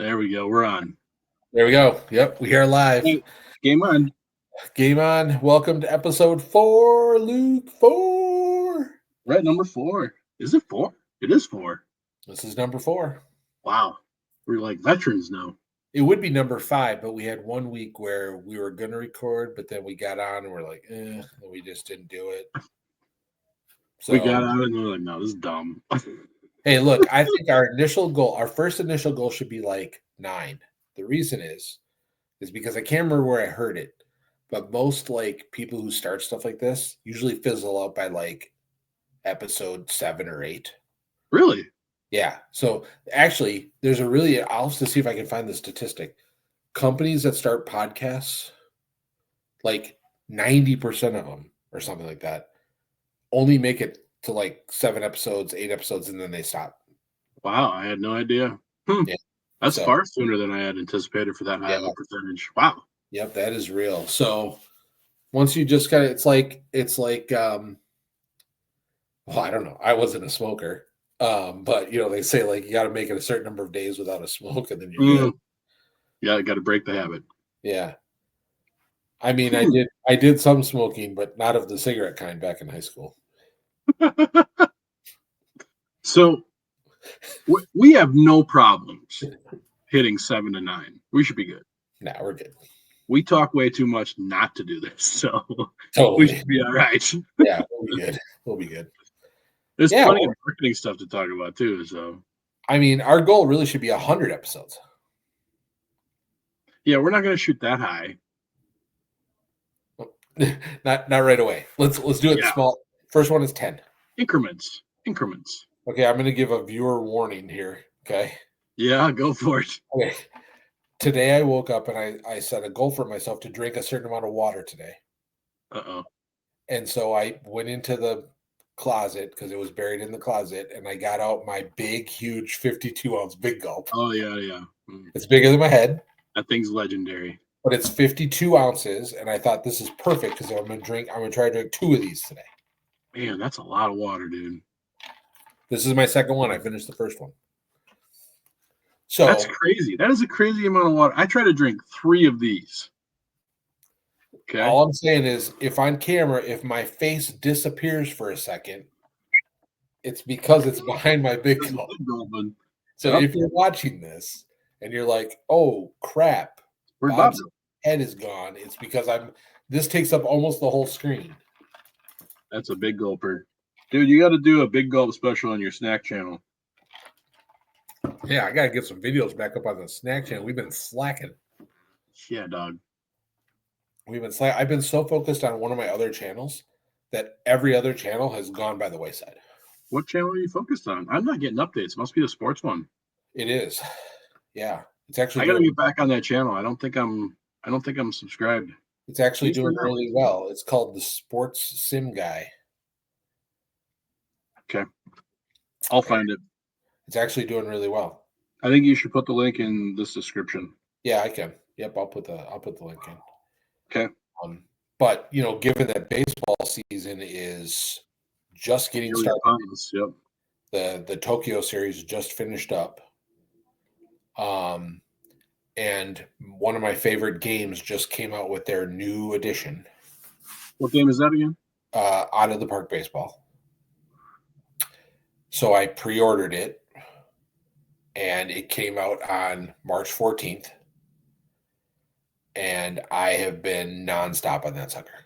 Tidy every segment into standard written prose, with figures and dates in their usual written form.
There we go. We're on. There we go. Yep, we are live. Hey, game on. Game on. Welcome to episode 4, Luke 4. Right, number 4. Is it 4? It is 4. This is number 4. Wow. We're like veterans now. It would be number 5, but we had 1 week where we were going to record, but then we got on and we're like, and we just didn't do it. So, we got on and we're like, no, this is dumb. Hey, look, I think our first initial goal should be like 9. The reason is because I can't remember where I heard it, but most like people who start stuff like this usually fizzle out by like episode 7 or 8. Really? Yeah. So actually, I'll have to see if I can find the statistic. Companies that start podcasts, like 90% of them or something like that, only make it to like 7 episodes, 8 episodes, and then they stop. Wow. I had no idea. Yeah. That's far sooner than I had anticipated for that high of a percentage. Wow. Yep. That is real. So once you just kind of, it's like, well, I don't know. I wasn't a smoker. But they say like you got to make it a certain number of days without a smoke, and then you're good. Yeah, I got to break the habit. Yeah, I mean, I did some smoking, but not of the cigarette kind back in high school. So we have no problems hitting 7 to 9. We should be good. Nah, we're good. We talk way too much not to do this, so totally. We should be all right. Yeah, we'll be good. We'll be good. There's plenty of marketing stuff to talk about too. So, I mean, our goal really should be 100 episodes. Yeah, we're not going to shoot that high. not right away. Let's do it small. First one is 10 increments. Okay, I'm going to give a viewer warning here. Okay. Yeah, go for it. Okay. Today I woke up and I set a goal for myself to drink a certain amount of water today. And so I went into the closet because it was buried in the closet, and I got out my big, huge 52-ounce Big Gulp. Oh yeah. It's bigger than my head. That thing's legendary. But it's 52 ounces, and I thought this is perfect because I'm gonna try to drink 2 of these today. Man, that's a lot of water, dude. This is my second one. I finished the first one. So that's crazy. That is a crazy amount of water. I try to drink 3 of these. Okay. All I'm saying is, if on camera, if my face disappears for a second, it's because it's behind my Big Gulp. So if you're watching this and you're like, "Oh crap, Bob's head is gone," it's because this takes up almost the whole screen. That's a big gulper, dude. You got to do a Big Gulp special on your snack channel. Yeah, I got to get some videos back up on the snack channel. We've been slacking. Yeah, dog. I've been so focused on one of my other channels that every other channel has gone by the wayside. What channel are you focused on? I'm not getting updates. It must be the sports one. It is. Yeah, it's actually. I got to get back on that channel. I don't think I'm subscribed. It's actually doing really well. It's called the Sports Sim Guy. Okay, I'll find it. It's actually doing really well. I think you should put the link in this description. Yeah, I can. Yep, I'll put the link in. Okay. But given that baseball season is just getting started, the Tokyo series just finished up. And one of my favorite games just came out with their new edition. What game is that again? Out of the Park Baseball. So I pre-ordered it, and it came out on March 14th. And I have been nonstop on that sucker.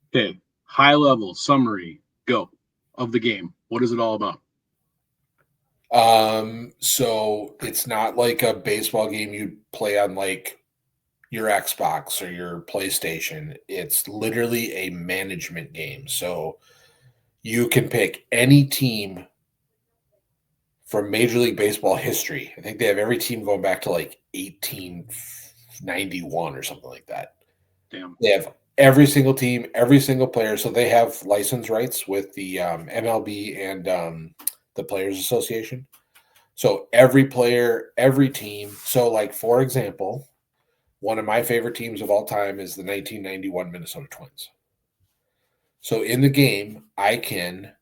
Okay, high level summary, go, of the game. What is it all about? So it's not like a baseball game you'd play on like your Xbox or your PlayStation. It's literally a management game. So you can pick any team from Major League Baseball history. I think they have every team going back to like 1891 or something like that. Damn. They have every single team, every single player. So they have license rights with the MLB and the Players Association. So every player, every team. So like, for example, one of my favorite teams of all time is the 1991 Minnesota Twins. So in the game, I can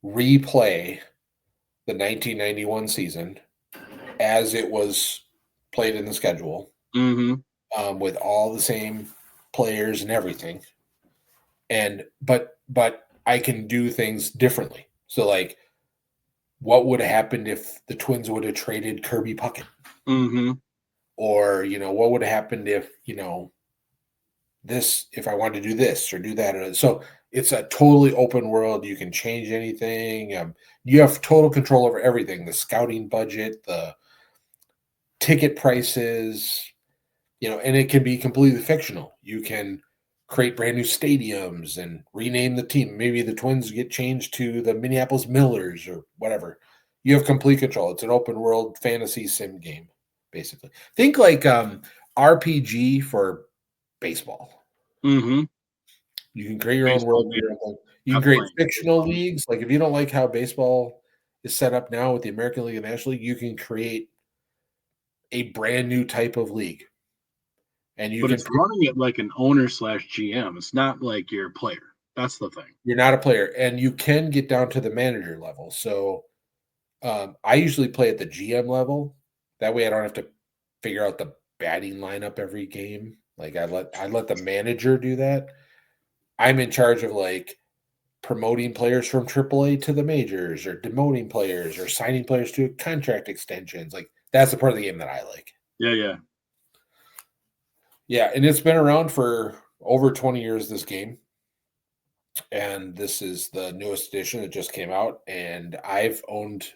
replay the 1991 season as it was played in the schedule, with all the same players and everything. And but I can do things differently. So like, what would have happened if the Twins would have traded Kirby Puckett? Or what would have happened if if I wanted to do this or do that. So it's a totally open world. You can change anything. You have total control over everything: the scouting budget, the ticket prices, and it can be completely fictional. You can create brand new stadiums and rename the team. Maybe the Twins get changed to the Minneapolis Millers or whatever. You have complete control. It's an open world fantasy sim game, basically. Think like RPG for baseball. You can create your own world. You can create fictional leagues. Like if you don't like how baseball is set up now with the American League and National League, you can create a brand new type of league. And it's running it like an owner / GM. It's not like you're a player. That's the thing. You're not a player, and you can get down to the manager level. So I usually play at the GM level. That way I don't have to figure out the batting lineup every game. Like I let the manager do that. I'm in charge of like promoting players from AAA to the majors, or demoting players, or signing players to contract extensions. Like that's the part of the game that I like. Yeah, and it's been around for over 20 years, this game. And this is the newest edition that just came out, and I've owned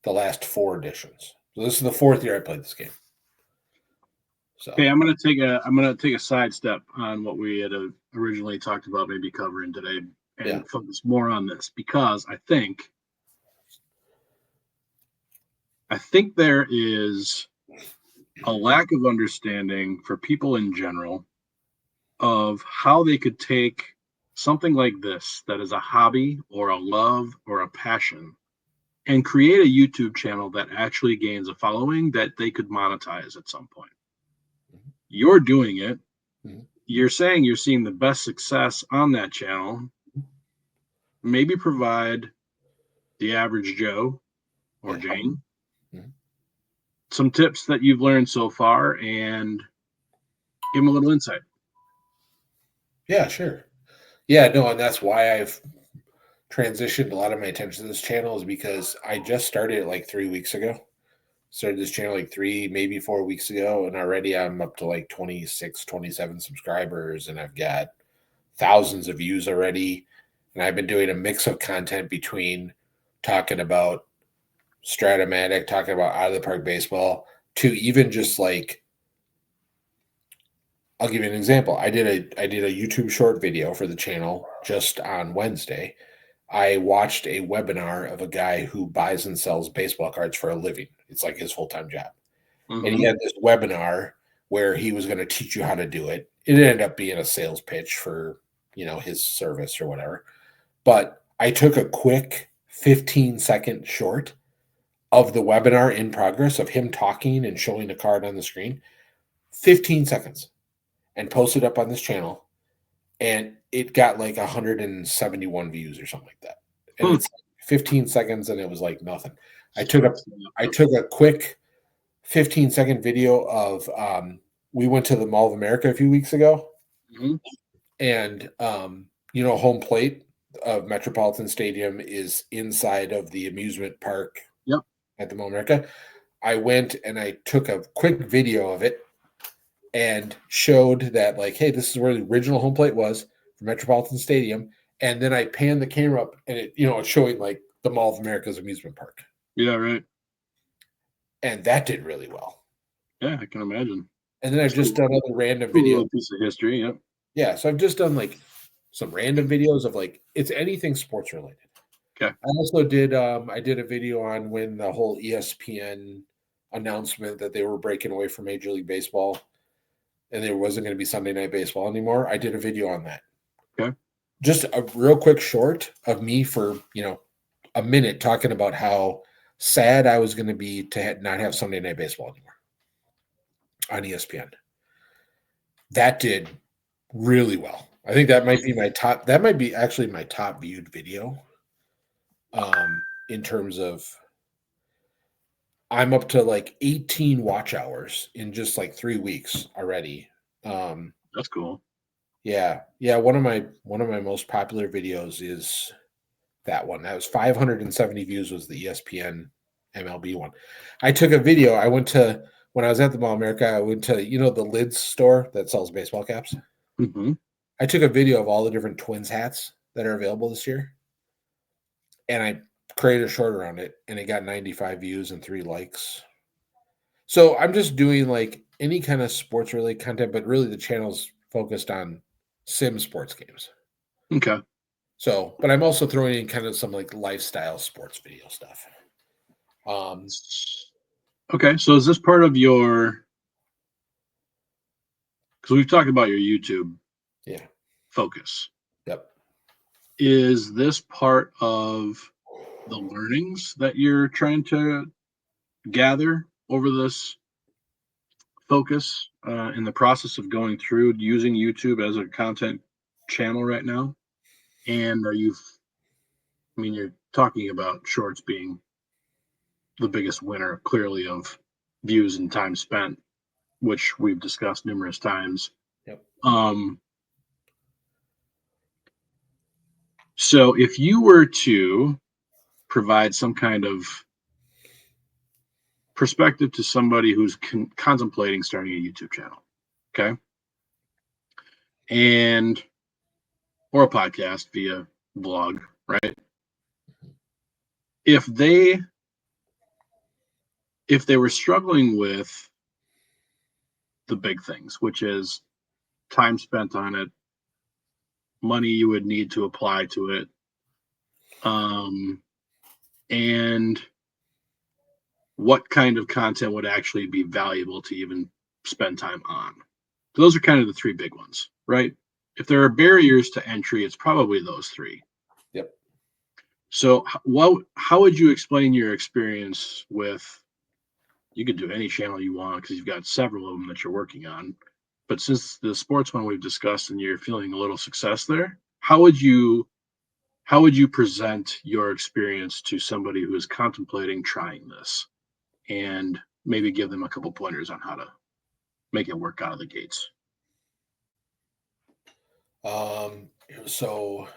the last 4 editions. So this is the 4th year I played this game. So okay, I'm gonna take a sidestep on what we had originally talked about, maybe covering today, and focus more on this, because I think there is a lack of understanding for people in general of how they could take something like this, that is a hobby or a love or a passion, and create a YouTube channel that actually gains a following that they could monetize at some point. You're doing it. You're saying you're seeing the best success on that channel. Maybe provide the average Joe or Jane some tips that you've learned so far and give them a little insight. Yeah, sure. Yeah, no, and that's why I've transitioned a lot of my attention to this channel, is because I just started it like 3 weeks ago. Started this channel like 3, maybe 4 weeks ago, and already I'm up to like 26, 27 subscribers, and I've got thousands of views already. And I've been doing a mix of content between talking about Stratomatic, talking about out of the park baseball, to even just like, I'll give you an example. I did a YouTube short video for the channel just on Wednesday. I watched a webinar of a guy who buys and sells baseball cards for a living. It's like his full-time job. And he had this webinar where he was going to teach you how to do it. It ended up being a sales pitch for, his service or whatever. But I took a quick 15-second short of the webinar in progress of him talking and showing a card on the screen, 15 seconds, and posted up on this channel. And it got like 171 views or something like that. And it's 15 seconds, and it was like nothing. I took a quick 15-second video of we went to the Mall of America a few weeks ago, and home plate of Metropolitan Stadium is inside of the amusement park at the Mall of America. I went and I took a quick video of it and showed that, like, hey, this is where the original home plate was for Metropolitan Stadium. And then I panned the camera up, and it, it's showing like the Mall of America's amusement park. Yeah, right. And that did really well. Yeah, I can imagine. And then I've just done other random videos. Piece of history, yeah. Yeah, so I've just done like some random videos of like, it's anything sports related. Okay. I also did I did a video on when the whole ESPN announcement that they were breaking away from Major League Baseball and there wasn't going to be Sunday Night Baseball anymore. I did a video on that. Okay. Just a real quick short of me for, a minute talking about how sad I was going to be to not have Sunday Night Baseball anymore on ESPN. That did really well. I think that might be actually my top viewed video in terms of I'm up to like 18 watch hours in just like 3 weeks already. That's cool. Yeah. One of my most popular videos is that one. That was 570 views. Was the ESPN MLB one. I took a video. I went to when I was at the Mall of America. I went to the Lids store that sells baseball caps. Mm-hmm. I took a video of all the different Twins hats that are available this year, and I created a short around it, and it got 95 views and 3 likes. So I'm just doing like any kind of sports related content, but really the channel's focused on sim sports games. Okay. So, but I'm also throwing in kind of some like lifestyle sports video stuff. Okay. So is this part of your? Because we've talked about your YouTube Yeah. focus. Yep. Is this part of the learnings that you're trying to gather over this focus in the process of going through using YouTube as a content channel right now? And I mean, you're talking about shorts being the biggest winner, clearly, of views and time spent, which we've discussed numerous times. Yep. So if you were to provide some kind of perspective to somebody who's contemplating starting a YouTube channel, okay, and or a podcast via blog, right? If they were struggling with the big things, which is time spent on it, money you would need to apply to it, and what kind of content would actually be valuable to even spend time on. So those are kind of the 3 big ones, right? If there are barriers to entry, it's probably those 3. Yep. So how would you explain your experience with, you could do any channel you want because you've got several of them that you're working on, but since the sports one we've discussed and you're feeling a little success there, how would you present your experience to somebody who is contemplating trying this, and maybe give them a couple pointers on how to make it work out of the gates? So what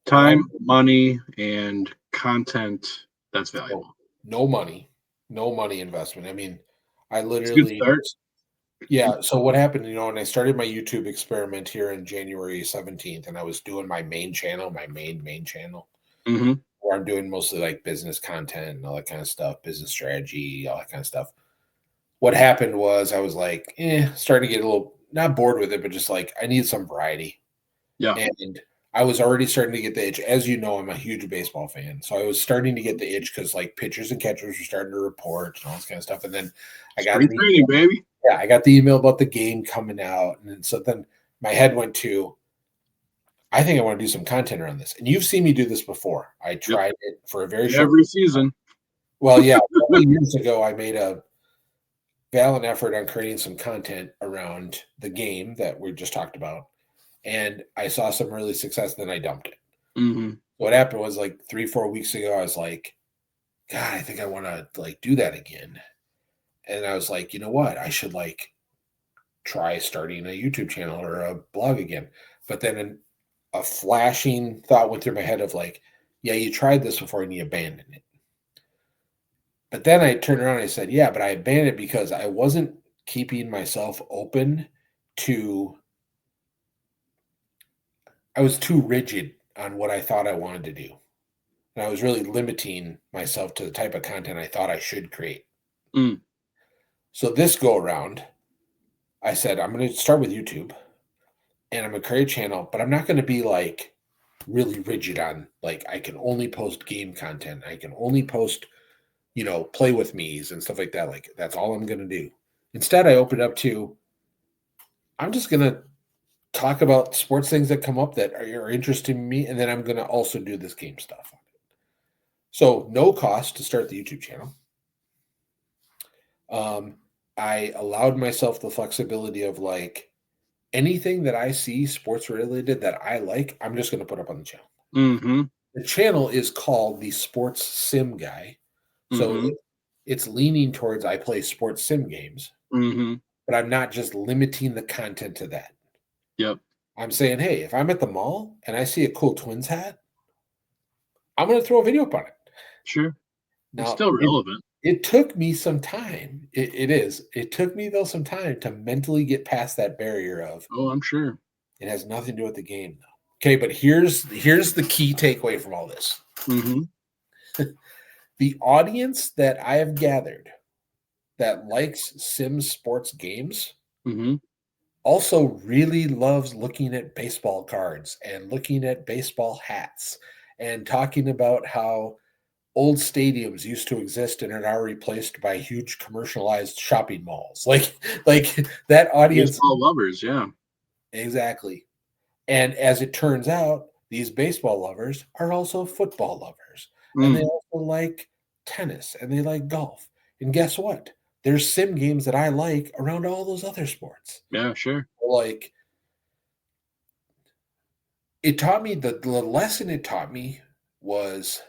I Time, money, and content that's valuable. no money investment. I mean, I It's a good literally start. yeah. So what happened? When I started my YouTube experiment here in January 17th, and I was doing my main channel, my main channel, Mm-hmm. where I'm doing mostly like business content and all that kind of stuff, business strategy, all that kind of stuff. What happened was I was like, starting to get a little not bored with it, but just like I need some variety. Yeah, And I was already starting to get the itch. As you know, I'm a huge baseball fan. So I was starting to get the itch because like pitchers and catchers were starting to report and all this kind of stuff. And then I got spring training, baby. I got the email about the game coming out. And so then my head went to, I think I want to do some content around this. And you've seen me do this before. I Yep, tried it for a very short every season. well, yeah, a couple of years ago I made a valiant effort on creating some content around the game that we just talked about. And I saw some really success, then I dumped it. Mm-hmm. What happened was like 3-4 weeks ago, I was like, God, I think I want to like do that again. And I was like, you know what? I should like try starting a YouTube channel or a blog again. But then a flashing thought went through my head of like, yeah, you tried this before and you abandoned it. But then I turned around and I said, yeah, but I abandoned it because I wasn't keeping myself open to, I was too rigid on what I thought I wanted to do. And I was really limiting myself to the type of content I thought I should create. Mm. So this go around, I said, I'm going to start with YouTube and I'm going to create a channel, but I'm not going to be like really rigid on like, I can only post game content. I can only post, play with me's and stuff like that. Like, that's all I'm going to do. Instead, I opened up to, I'm just going to talk about sports things that come up that are interesting me. And then I'm going to also do this game stuff. So no cost to start the YouTube channel. I allowed myself the flexibility of like anything that I see sports related that I like, I'm just going to put up on the channel. Mm-hmm. The channel is called the Sports Sim Guy. So Mm-hmm. it's leaning towards I play sports sim games, Mm-hmm. but I'm not just limiting the content to that. Yep. I'm saying, hey, if I'm at the mall and I see a cool Twins hat, I'm going to throw a video up on it. Sure. It's Now, still relevant. it took me some time. It is. It took me, though, some time to mentally get past that barrier of Oh, I'm sure. it has nothing to do with the game, though. Okay, but here's the key takeaway from all this. Mm-hmm. The audience that I have gathered that likes Sims sports games Mm-hmm. also really loves looking at baseball cards and looking at baseball hats and talking about how old stadiums used to exist and are now replaced by huge commercialized shopping malls. Like that audience. Baseball lovers, yeah. Exactly. And as it turns out, these baseball lovers are also football lovers. And they Mm. also like tennis and they like golf. And guess what? There's sim games that I like around all those other sports. Yeah, sure. Like it taught me the lesson it taught me was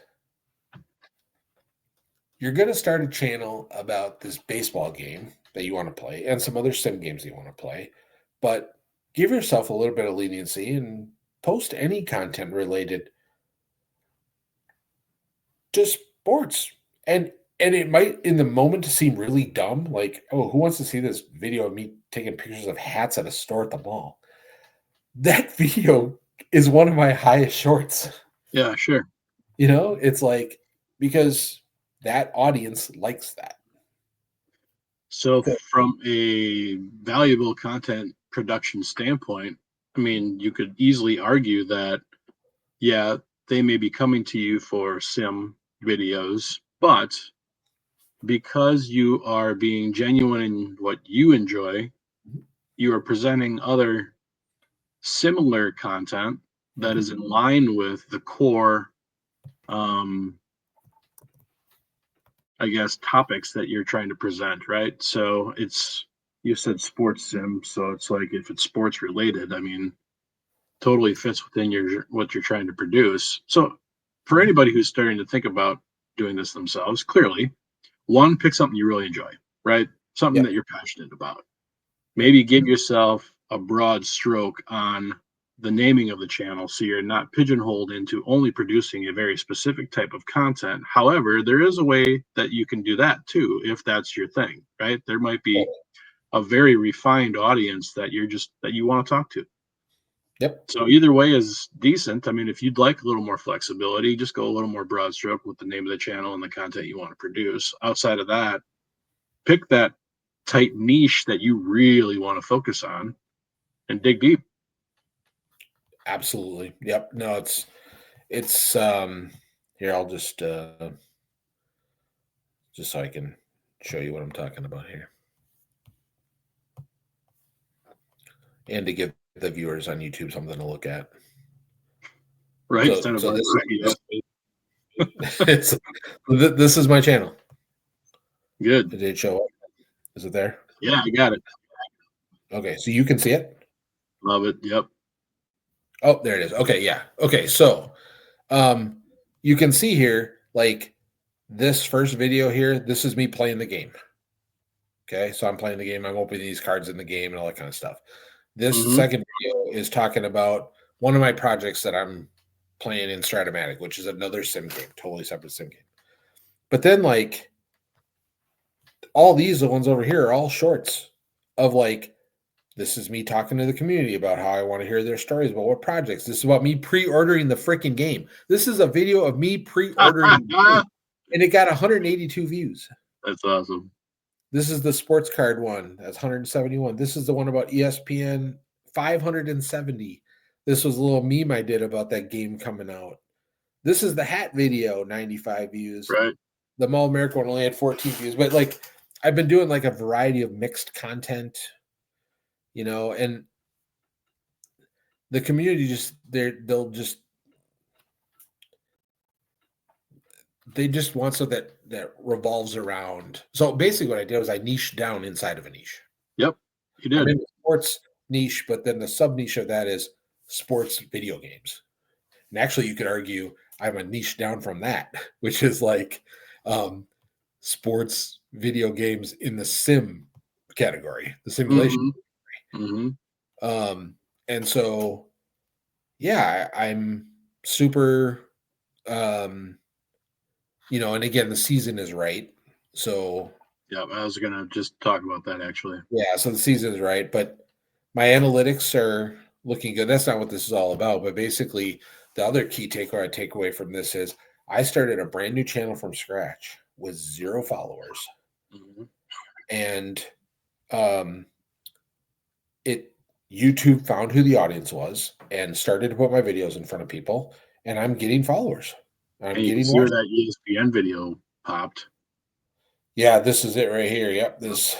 you're going to start a channel about this baseball game that you want to play and some other sim games you want to play, but give yourself a little bit of leniency and post any content related to sports. And it might in the moment seem really dumb, like, oh, who wants to see this video of me taking pictures of hats at a store at the mall? That video is one of my highest shorts. Yeah, sure. It's like because that audience likes that. So from a valuable content production standpoint, I mean, you could easily argue that, yeah, they may be coming to you for sim videos, but because you are being genuine in what you enjoy, you are presenting other similar content that is in line with the core, um, I guess, topics that you're trying to present, right? So it's, you said sports sim, so it's like if it's sports related, I mean, totally fits within your what you're trying to produce. So for anybody who's starting to think about doing this themselves, clearly, one, pick something you really enjoy, right? Something Yep. that you're passionate about. Yep. Maybe give yourself a broad stroke on the naming of the channel so you're not pigeonholed into only producing a very specific type of content. However, there is a way that you can do that too if that's your thing, right? There might be a very refined audience that you want to talk to. Yep. So either way is decent. I mean, if you'd like a little more flexibility, just go a little more broad stroke with the name of the channel and the content you want to produce. Outside of that, pick that tight niche that you really want to focus on and dig deep. Absolutely. Yep. No, it's here, I'll just so I can show you what I'm talking about here. And to give the viewers on YouTube something to look at. Right? So, Instead of so our this, crappy it's, this is my channel. Good. Did it show up? Is it there? Yeah, I got it. Okay, so you can see it. Love it. Yep. Oh, there it is. Okay, yeah. Okay, so you can see here, like this first video here, this is me playing the game. Okay, so I'm playing the game. I'm opening these cards in the game and all that kind of stuff. This Mm-hmm. second video is talking about one of my projects that I'm playing in Stratomatic, which is another sim game, totally separate sim game. But then, like, all these, the ones over here, are all shorts of like, this is me talking to the community about how I want to hear their stories about what projects. This is about me pre-ordering the freaking game. This is a video of me pre-ordering the game, and it got 182 views. That's awesome. This is the sports card one. That's 171. This is the one about ESPN, 570. This was a little meme I did about that game coming out. This is the hat video, 95 views. Right. The Mall America one only had 14 views. But like I've been doing like a variety of mixed content, and the community they just want so that revolves around. So basically what I did was I niched down inside of a niche. Yep. You I'm did. in the sports niche, but then the sub niche of that is sports video games. And actually, you could argue I'm a niche down from that, which is like sports video games in the sim category, the simulation. And so, yeah, I'm super, and again, the season is right. So, yeah, I was gonna just talk about that actually. yeah, so the season is right, but my analytics are looking good. That's not what this is all about, but basically, the other key takeaway I take away from this is I started a brand new channel from scratch with 0 followers, and um, it YouTube found who the audience was and started to put my videos in front of people, and I'm getting followers. I'm And you can getting see where watch. that ESPN video popped. Yeah, this is it right here. Yep, this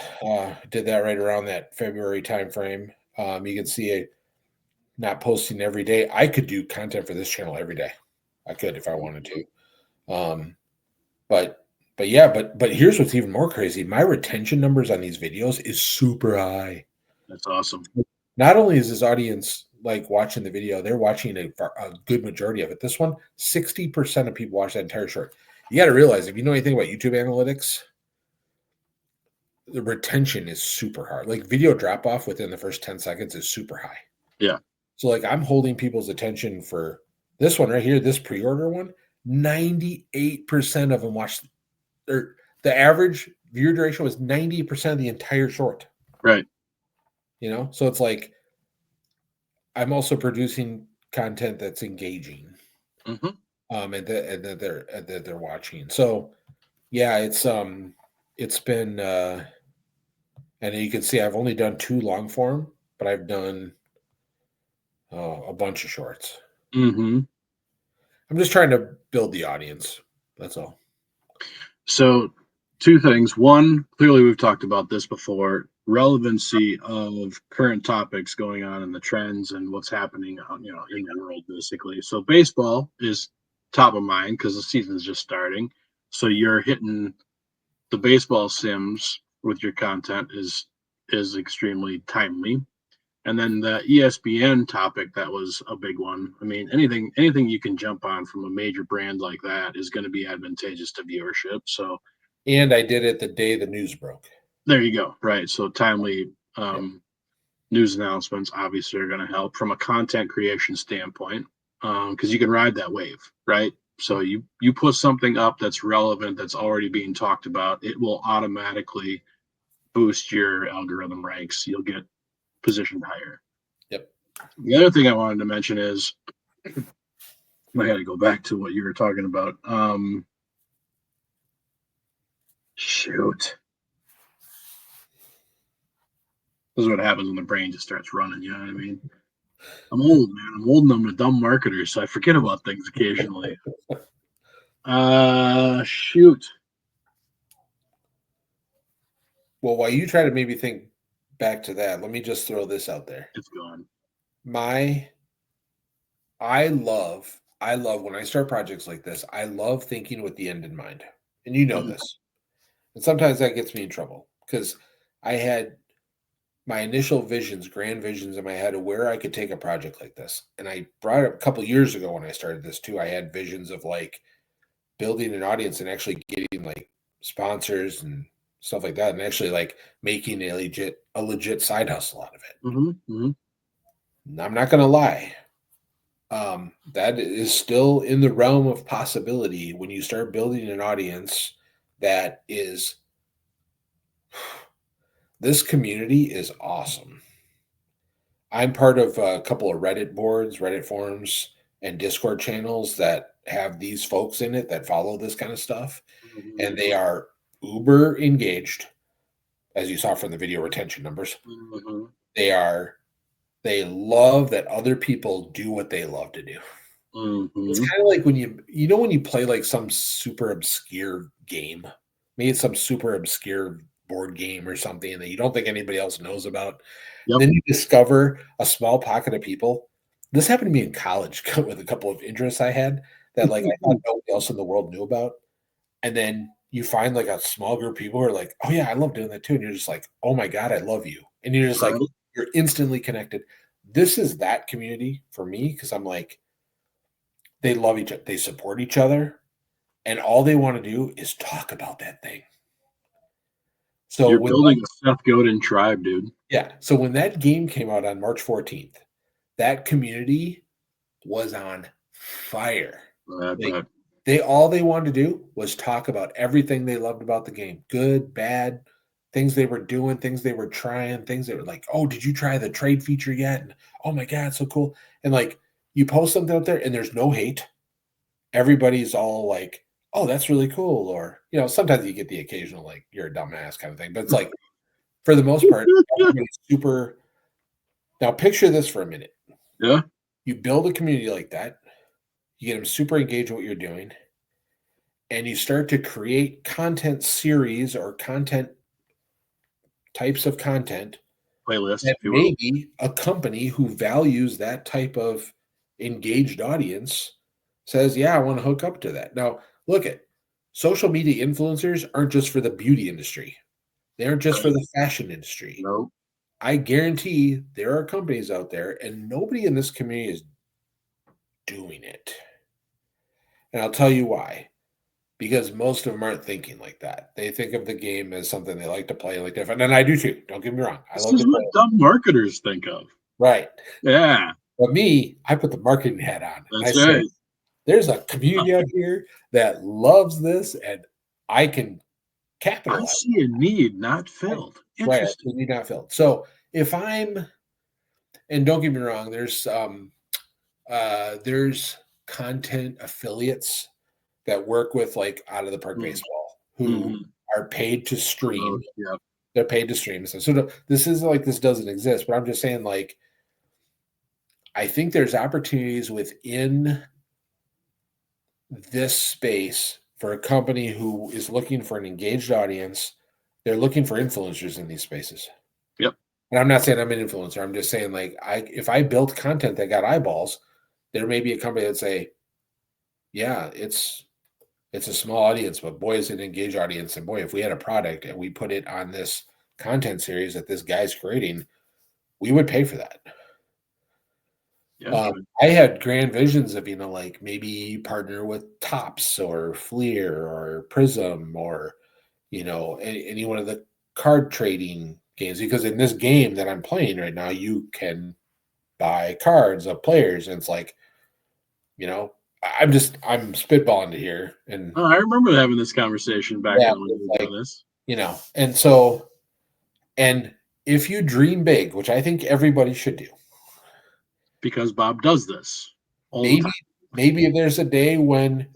did that right around that February time frame. You can see it not posting every day. I could do content for this channel every day. I could if I wanted to. But yeah, but here's what's even more crazy. My retention numbers on these videos is super high. That's awesome. Not only is this audience like watching the video, they're watching a good majority of it. This one, 60% of people watch that entire short. You got to realize if you know anything about YouTube analytics, the retention is super hard. Like video drop off within the first 10 seconds is super high. Yeah. So like I'm holding people's attention for this one right here, this pre-order one, 98% of them watched, or the average view duration was 90% of the entire short. Right. So it's like I'm also producing content that's engaging, and that they're watching. So yeah, it's been and you can see I've only done 2 long form, but I've done a bunch of shorts. I'm just trying to build the audience. That's all. So, 2 things. One, clearly we've talked about this before, relevancy of current topics going on in the trends and what's happening out, in the world, basically. So baseball is top of mind because the season's just starting. So you're hitting the baseball sims with your content is extremely timely. And then the ESPN topic, that was a big one. I mean, anything you can jump on from a major brand like that is going to be advantageous to viewership. So, And I did it the day the news broke. there you go. Right. So timely Yep. news announcements obviously are going to help from a content creation standpoint, because you can ride that wave, right? So you put something up that's relevant, that's already being talked about, it will automatically boost your algorithm ranks. You'll get positioned higher. Yep. The other thing I wanted to mention is I had to go back to what you were talking about. Shoot. This is what happens when the brain just starts running. You know what I mean? I'm old, man. I'm old and I'm a dumb marketer, so I forget about things occasionally. Shoot. Well, while you try to maybe think back to that, let me just throw this out there. It's gone. I love when I start projects like this, I love thinking with the end in mind. And you know this. And sometimes that gets me in trouble because I had my initial visions, grand visions in my head of where I could take a project like this. And I brought it up a couple years ago when I started this too. I had visions of like building an audience and actually getting like sponsors and stuff like that, and actually like making a legit side hustle out of it. I'm not gonna lie. That is still in the realm of possibility when you start building an audience that is this community is awesome. I'm part of a couple of Reddit boards, Reddit forums, and Discord channels that have these folks in it that follow this kind of stuff. And they are uber engaged, as you saw from the video retention numbers. They love that other people do what they love to do. It's kind of like when when you play like some super obscure game, maybe it's some super obscure board game or something that you don't think anybody else knows about. Yep. Then you discover a small pocket of people. This happened to me in college with a couple of interests I had that like I thought nobody else in the world knew about. And then you find like a small group of people who are like, oh yeah, I love doing that too. And you're just like, oh my God, I love you. And you're just like, you're instantly connected. This is that community for me because I'm like, they love each other, they support each other, and all they want to do is talk about that thing. So You're when building a Seth Godin tribe, dude. so when that game came out on March 14th, that community was on fire. I Like bet. all they wanted to do was talk about everything they loved about the game, good, bad, things they were doing, things they were trying, things that were like, oh, did you try the trade feature yet? And oh my god, so cool. And like you post something out there and there's no hate. Everybody's all like, oh, that's really cool. Or, sometimes you get the occasional like you're a dumbass kind of thing. But it's like for the most part, everybody's super. Now picture this for a minute. Yeah. You build a community like that, you get them super engaged with what you're doing, and you start to create content series or content types of content Playlist, that if you will. maybe a company who values that type of engaged audience says, yeah, I want to hook up to that. Now, look at social media influencers aren't just for the beauty industry. They aren't just for Right. the fashion industry. No. I guarantee there are companies out there and nobody in this community is doing it. And I'll tell you why. Because most of them aren't thinking like that. They think of the game as something they like to play like different. And I do too. Don't get me wrong. I This love is to what play. dumb marketers think of. Right. Yeah. But me, I put the marketing hat on. And I That's say, right. there's a community out here that loves this and I can I capitalize. see a need not filled. Right. Interesting. Need not filled. So if and don't get me wrong, there's content affiliates that work with like out of the park baseball who Mm-hmm. are paid to stream. Yeah. They're paid to stream. So this is like this doesn't exist, but I'm just saying like I think there's opportunities within this space for a company who is looking for an engaged audience. They're looking for influencers in these spaces. Yep. And I'm not saying I'm an influencer. I'm just saying like if I built content that got eyeballs, there may be a company that say, yeah, it's a small audience, but boy, is it an engaged audience. And boy, if we had a product and we put it on this content series that this guy's creating, we would pay for that. Yeah. I had grand visions of, like maybe partner with Tops or Fleer or Prism or, any one of the card trading games. Because in this game that I'm playing right now, you can buy cards of players. And it's like, I'm spitballing it here. And I remember having this conversation back yeah, in when we were doing this. and so, and if you dream big, which I think everybody should do, Because Bob does this all the time. maybe there's a day when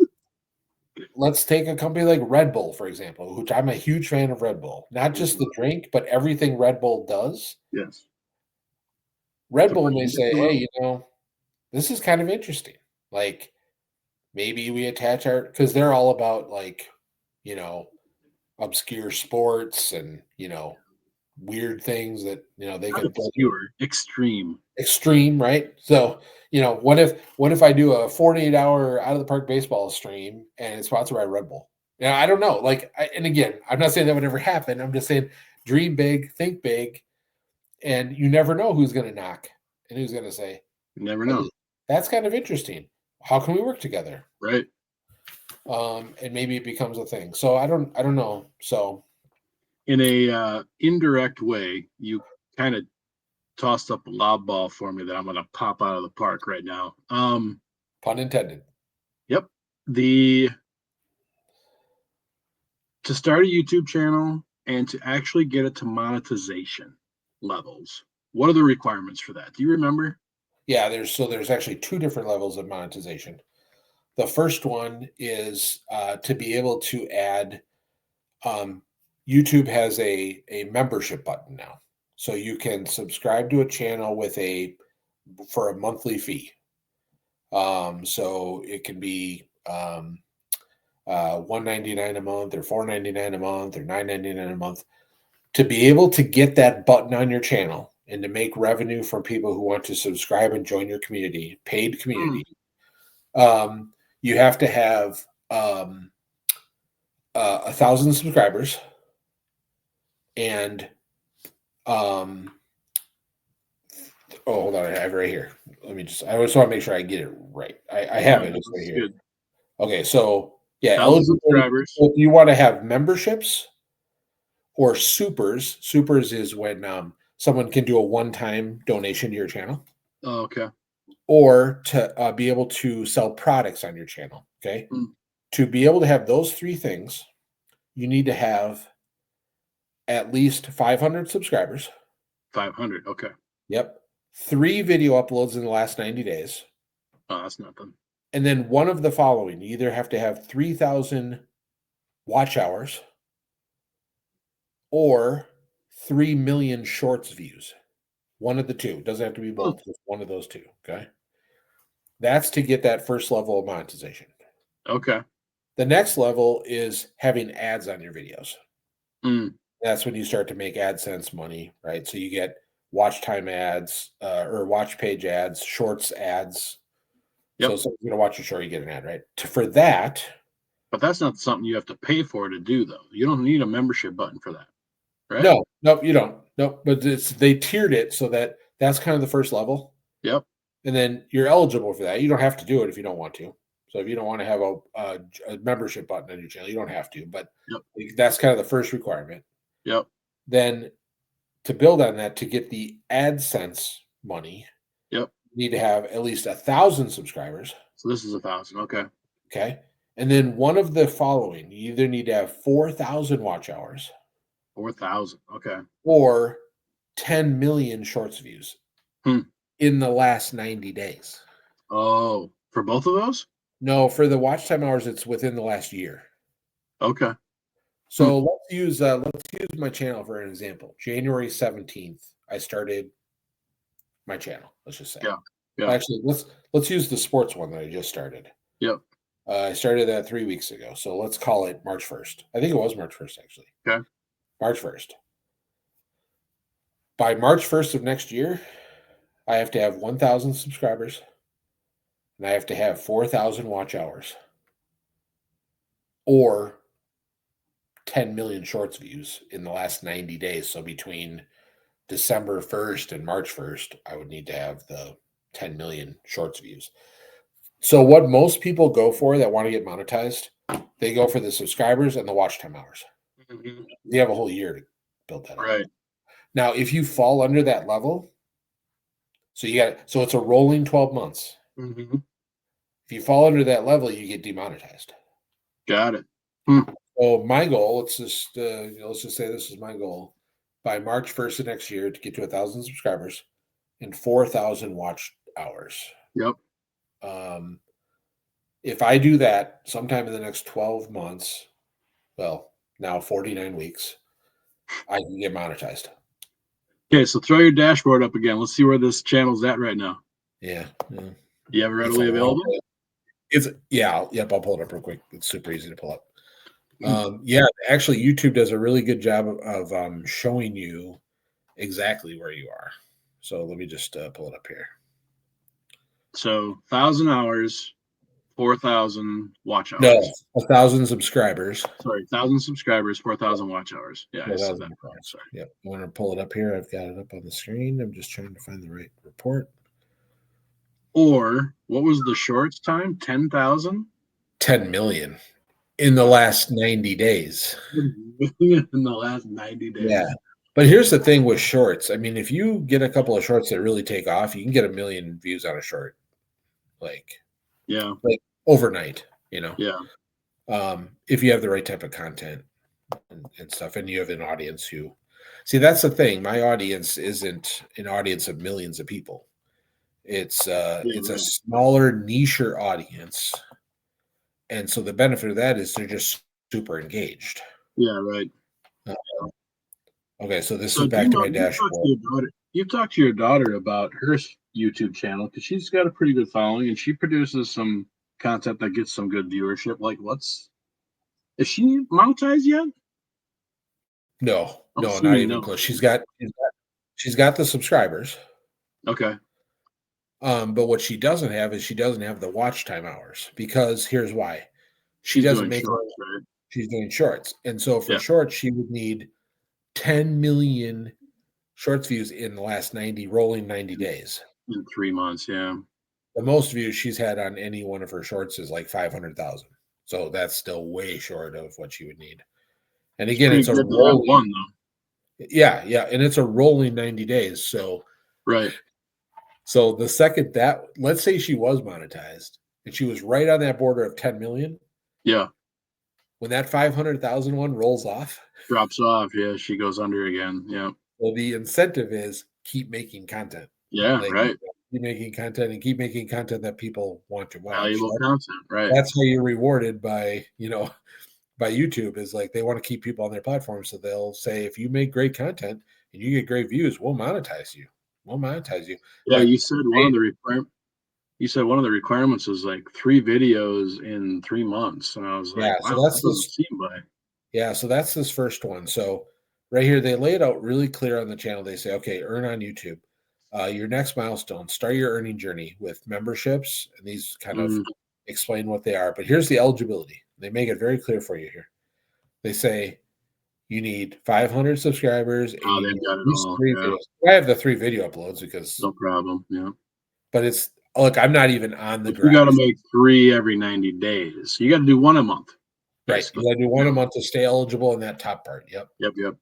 let's take a company like Red Bull, for example, which I'm a huge fan of Red Bull, not just the drink, but everything Red Bull does. Yes. Red Bull may say, hey, this is kind of interesting. Like maybe we attach because they're all about like, obscure sports and, weird things that, they Not can obscure, extreme, right? So, what if I do a 48-hour out of the park baseball stream and it's sponsored by Red Bull? I don't know. Like, and again, I'm not saying that would ever happen. I'm just saying dream big, think big, and you never know who's going to knock and who's going to say, You never know. Hey, that's kind of interesting. How can we work together? Right. And maybe it becomes a thing. So I don't know. So in a indirect way, you kind of tossed up a lob ball for me that I'm going to pop out of the park right now. Pun intended. Yep. To start a YouTube channel and to actually get it to monetization levels, what are the requirements for that? Do you remember? Yeah, there's actually two different levels of monetization. The first one is to be able to add. YouTube has a membership button now, so you can subscribe to a channel for a monthly fee. So it can be $1.99 a month, or $4.99 a month, or $9.99 a month. To be able to get that button on your channel and to make revenue from people who want to subscribe and join your community, paid community, you have to have 1,000 subscribers and hold on, I have it right here. I just want to make sure I get it right. I have it. It's right here. Good. Okay, so yeah, eligible subscribers. If you want to have memberships or supers. Supers is when someone can do a one-time donation to your channel, Oh, okay. or to be able to sell products on your channel. Okay. Mm, To be able to have those three things, you need to have at least 500 subscribers. 500. Okay. Yep. 3 video uploads in the last 90 days. Oh, that's nothing. And then one of the following. You either have to have 3,000 watch hours or 3 million shorts views. One of the two. It doesn't have to be both. Just one of those two. Okay. That's to get that first level of monetization. Okay. The next level is having ads on your videos. Mm, That's when you start to make AdSense money, right? So you get watch time ads or watch page ads, shorts ads. So yep. if someone's going to watch your show, you get an ad, right? For that, But that's not something you have to pay for to do, though. You don't need a membership button for that, right? no, nope, you don't. Nope, but they tiered it so that's kind of the first level. Yep. And then you're eligible for that. You don't have to do it if you don't want to. So if you don't want to have a membership button on your channel, you don't have to. But Yep. that's kind of the first requirement. Yep. Then to build on that, to get the AdSense money, Yep. you need to have at least 1,000 subscribers. So this is 1,000. Okay. Okay. And then one of the following, you either need to have 4,000 watch hours 4,000. Okay. or 10 million shorts views Hmm. in the last 90 days. Oh, for both of those? No, for the watch time hours, it's within the last year. Okay. So let's use my channel for an example. January 17th, I started my channel. Let's just say. Yeah. Yeah. Actually, let's use the sports one that I just started. Yep. I started that 3 weeks ago. So let's call it March 1st. I think it was March 1st, actually. Okay. March 1st. By March 1st of next year, I have to have 1,000 subscribers and I have to have 4,000 watch hours or 10 million shorts views in the last 90 days. So between December 1st and March 1st, I would need to have the 10 million shorts views. So what most people go for that want to get monetized, they go for the subscribers and the watch time hours. Mm-hmm. You have a whole year to build that up. Right. Now, if you fall under that level, so it's a rolling 12 months. Mm-hmm. If you fall under that level, you get demonetized. Got it. Hmm. So my goal, let's just say this is my goal, by March 1st of next year to get to 1,000 subscribers and 4,000 watch hours. Yep. If I do that sometime in the next 12 months, well, now 49 weeks, I can get monetized. Okay, so throw your dashboard up again. Let's see where this channel's at right now. Yeah. You have it readily available? I'll pull it up real quick. It's super easy to pull up. Actually, YouTube does a really good job of showing you exactly where you are. So let me just pull it up here. So 1,000 hours, 4,000 watch hours. No, 1,000 subscribers. Sorry, 1,000 subscribers, 4,000 watch hours. Yeah, I said that. Sorry. Yep. I want to pull it up here. I've got it up on the screen. I'm just trying to find the right report. Or what was the shorts time? 10,000? 10 million in the last 90 days. In the last 90 days. Yeah. But here's the thing with shorts. I mean, if you get a couple of shorts that really take off, you can get 1 million views on a short. Like overnight, Yeah. If you have the right type of content and stuff, and you have an audience who that's the thing. My audience isn't an audience of millions of people. It's a smaller niche audience. And so the benefit of that is they're just super engaged. Yeah, right. Okay, so this is back to my dashboard. You've talked to your daughter about her YouTube channel because she's got a pretty good following and she produces some content that gets some good viewership. Like, is she monetized yet? No, not even close. She's got the subscribers. Okay. But what she doesn't have is she doesn't have the watch time hours, because here's why. She doesn't make shorts, right? She's doing shorts. And so for shorts, she would need 10 million shorts views in the last 90 days. In 3 months, yeah. The most views she's had on any one of her shorts is like 500,000. So that's still way short of what she would need. And It's again, pretty it's a good to have rolling, one though. yeah, and it's a rolling 90 days. Right. So the second that, let's say she was monetized and she was right on that border of 10 million, Yeah. when that 500,000 one rolls off, Drops off. Yeah. She goes under again. Yeah. well, the incentive is keep making content. Yeah. Like Right. keep making content and keep making content that people want to watch. Valuable content. Right. That's how you're rewarded by, by YouTube, is like they want to keep people on their platform. So they'll say, if you make great content and you get great views, we'll monetize you. We'll monetize you. Yeah. But You said one of the requirements is like 3 videos in 3 months. And I was yeah, like, wow, that doesn't seem by. so that's this first one. So right here, they lay it out really clear on the channel. They say, okay, earn on YouTube. Your next milestone, start your earning journey with memberships. And these kind of Mm, explain what they are. But here's the eligibility. They make it very clear for you here. They say you need 500 subscribers and oh, you they've need got at it least all. 3 Yeah. videos. I have the 3 video uploads because, No problem. Yeah. but it's, look, I'm not even on the But you got to graph. make 3 every 90 days. You got to do one a month, Right. You basically. got to do one a Yeah. month to stay eligible in that top part. Yep. Yep. Yep.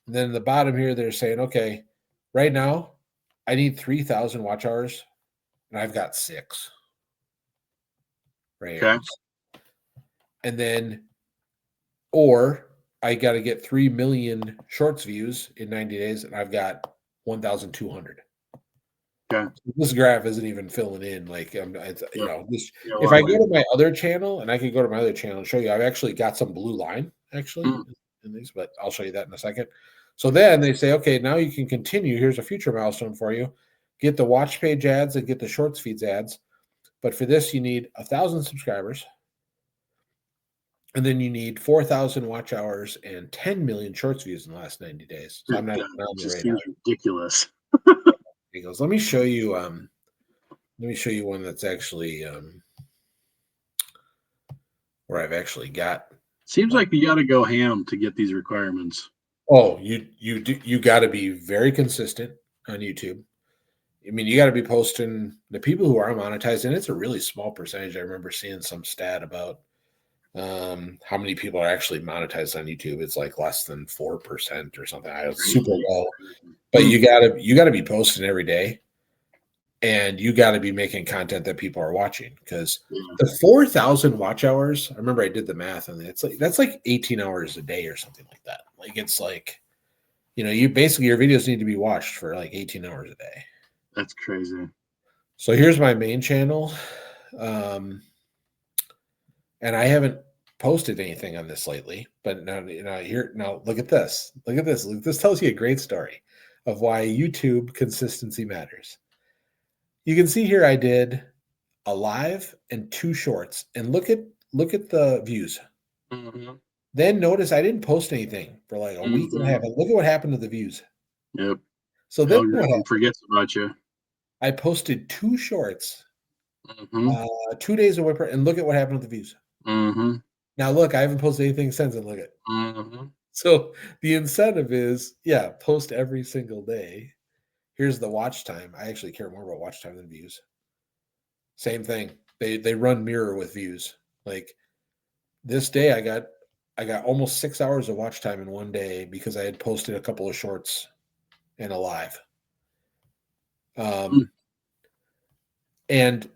And then the bottom here, they're saying, okay, right now I need 3,000 watch hours and I've got 6 right here. Okay. And then, or I got to get 3 million shorts views in 90 days and I've got 1,200. Okay. This graph isn't even filling in. Like, Yep. this, Yeah, if well, I go to my other channel, and I could go to my other channel and show you, I've actually got some blue line actually mm, in these, but I'll show you that in a second. So then they say, okay, now you can continue. Here's a future milestone for you. Get the watch page ads and get the shorts feeds ads. But for this, you need 1,000 subscribers. And then you need 4,000 watch hours and 10 million shorts views in the last 90 days. So I'm not God, even on it there just right now. seems ridiculous. He goes, let me show you one that's actually where I've actually got. Seems like you got to go ham to get these requirements. Oh, you got to be very consistent on YouTube. I mean, you got to be posting the people who are monetized, and it's a really small percentage. I remember seeing some stat about how many people are actually monetized on YouTube. It's like less than 4% or something. It's super low. But you gotta be posting every day, and you got to be making content that people are watching, because Yeah. the 4,000 watch hours, I remember I did the math, and it's like that's like 18 hours a day or something like that. Like, it's like, you basically, your videos need to be watched for like 18 hours a day. That's crazy. So here's my main channel, and I haven't posted anything on this lately, but now look at this. Look at this. This tells you a great story of why YouTube consistency matters. You can see here I did a live and 2 shorts, and look at the views. Mm-hmm. Then notice I didn't post anything for like a week and a Mm-hmm. half, and look at what happened to the views. Yep. So then what Algorithm happened? forgets about you. I posted 2 shorts, Mm-hmm. 2 days away, and look at what happened to the views. Mm-hmm. Now look, I haven't posted anything since, and look at. Mm-hmm. So the incentive is, post every single day. Here's the watch time. I actually care more about watch time than views. Same thing. They run mirror with views. Like, this day I got almost 6 hours of watch time in one day because I had posted a couple of shorts and a live. Mm. And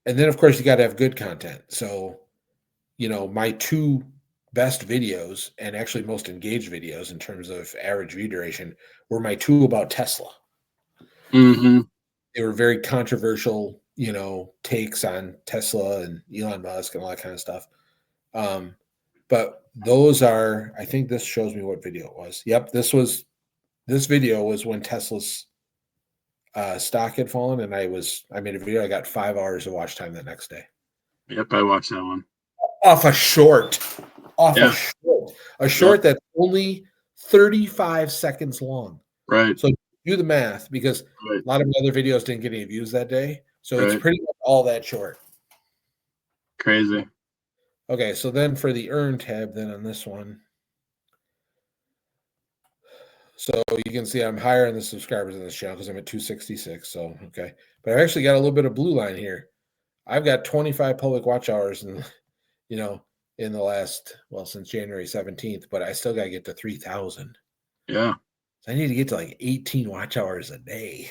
then of course you got to have good content. So, my 2 best videos, and actually most engaged videos in terms of average view duration, were my 2 about Tesla. Mm-hmm. They were very controversial, takes on Tesla and Elon Musk and all that kind of stuff. But those are, I think this shows me what video it was. Yep, this video was when Tesla's stock had fallen, and I made a video. I got 5 hours of watch time that next day. Yep, I watched that one. Off a short. Yeah. A short that's only 35 seconds long. Right. So do the math, because Right. a lot of my other videos didn't get any views that day. So it's Right. pretty much all that short. Crazy. Okay, so then for the earn tab, then on this one, so you can see I'm higher on the subscribers in this channel because I'm at 266. So, okay. But I've actually got a little bit of blue line here. I've got 25 public watch hours, and, in the last, well, since January 17th, but I still got to get to 3,000. Yeah. So I need to get to like 18 watch hours a day.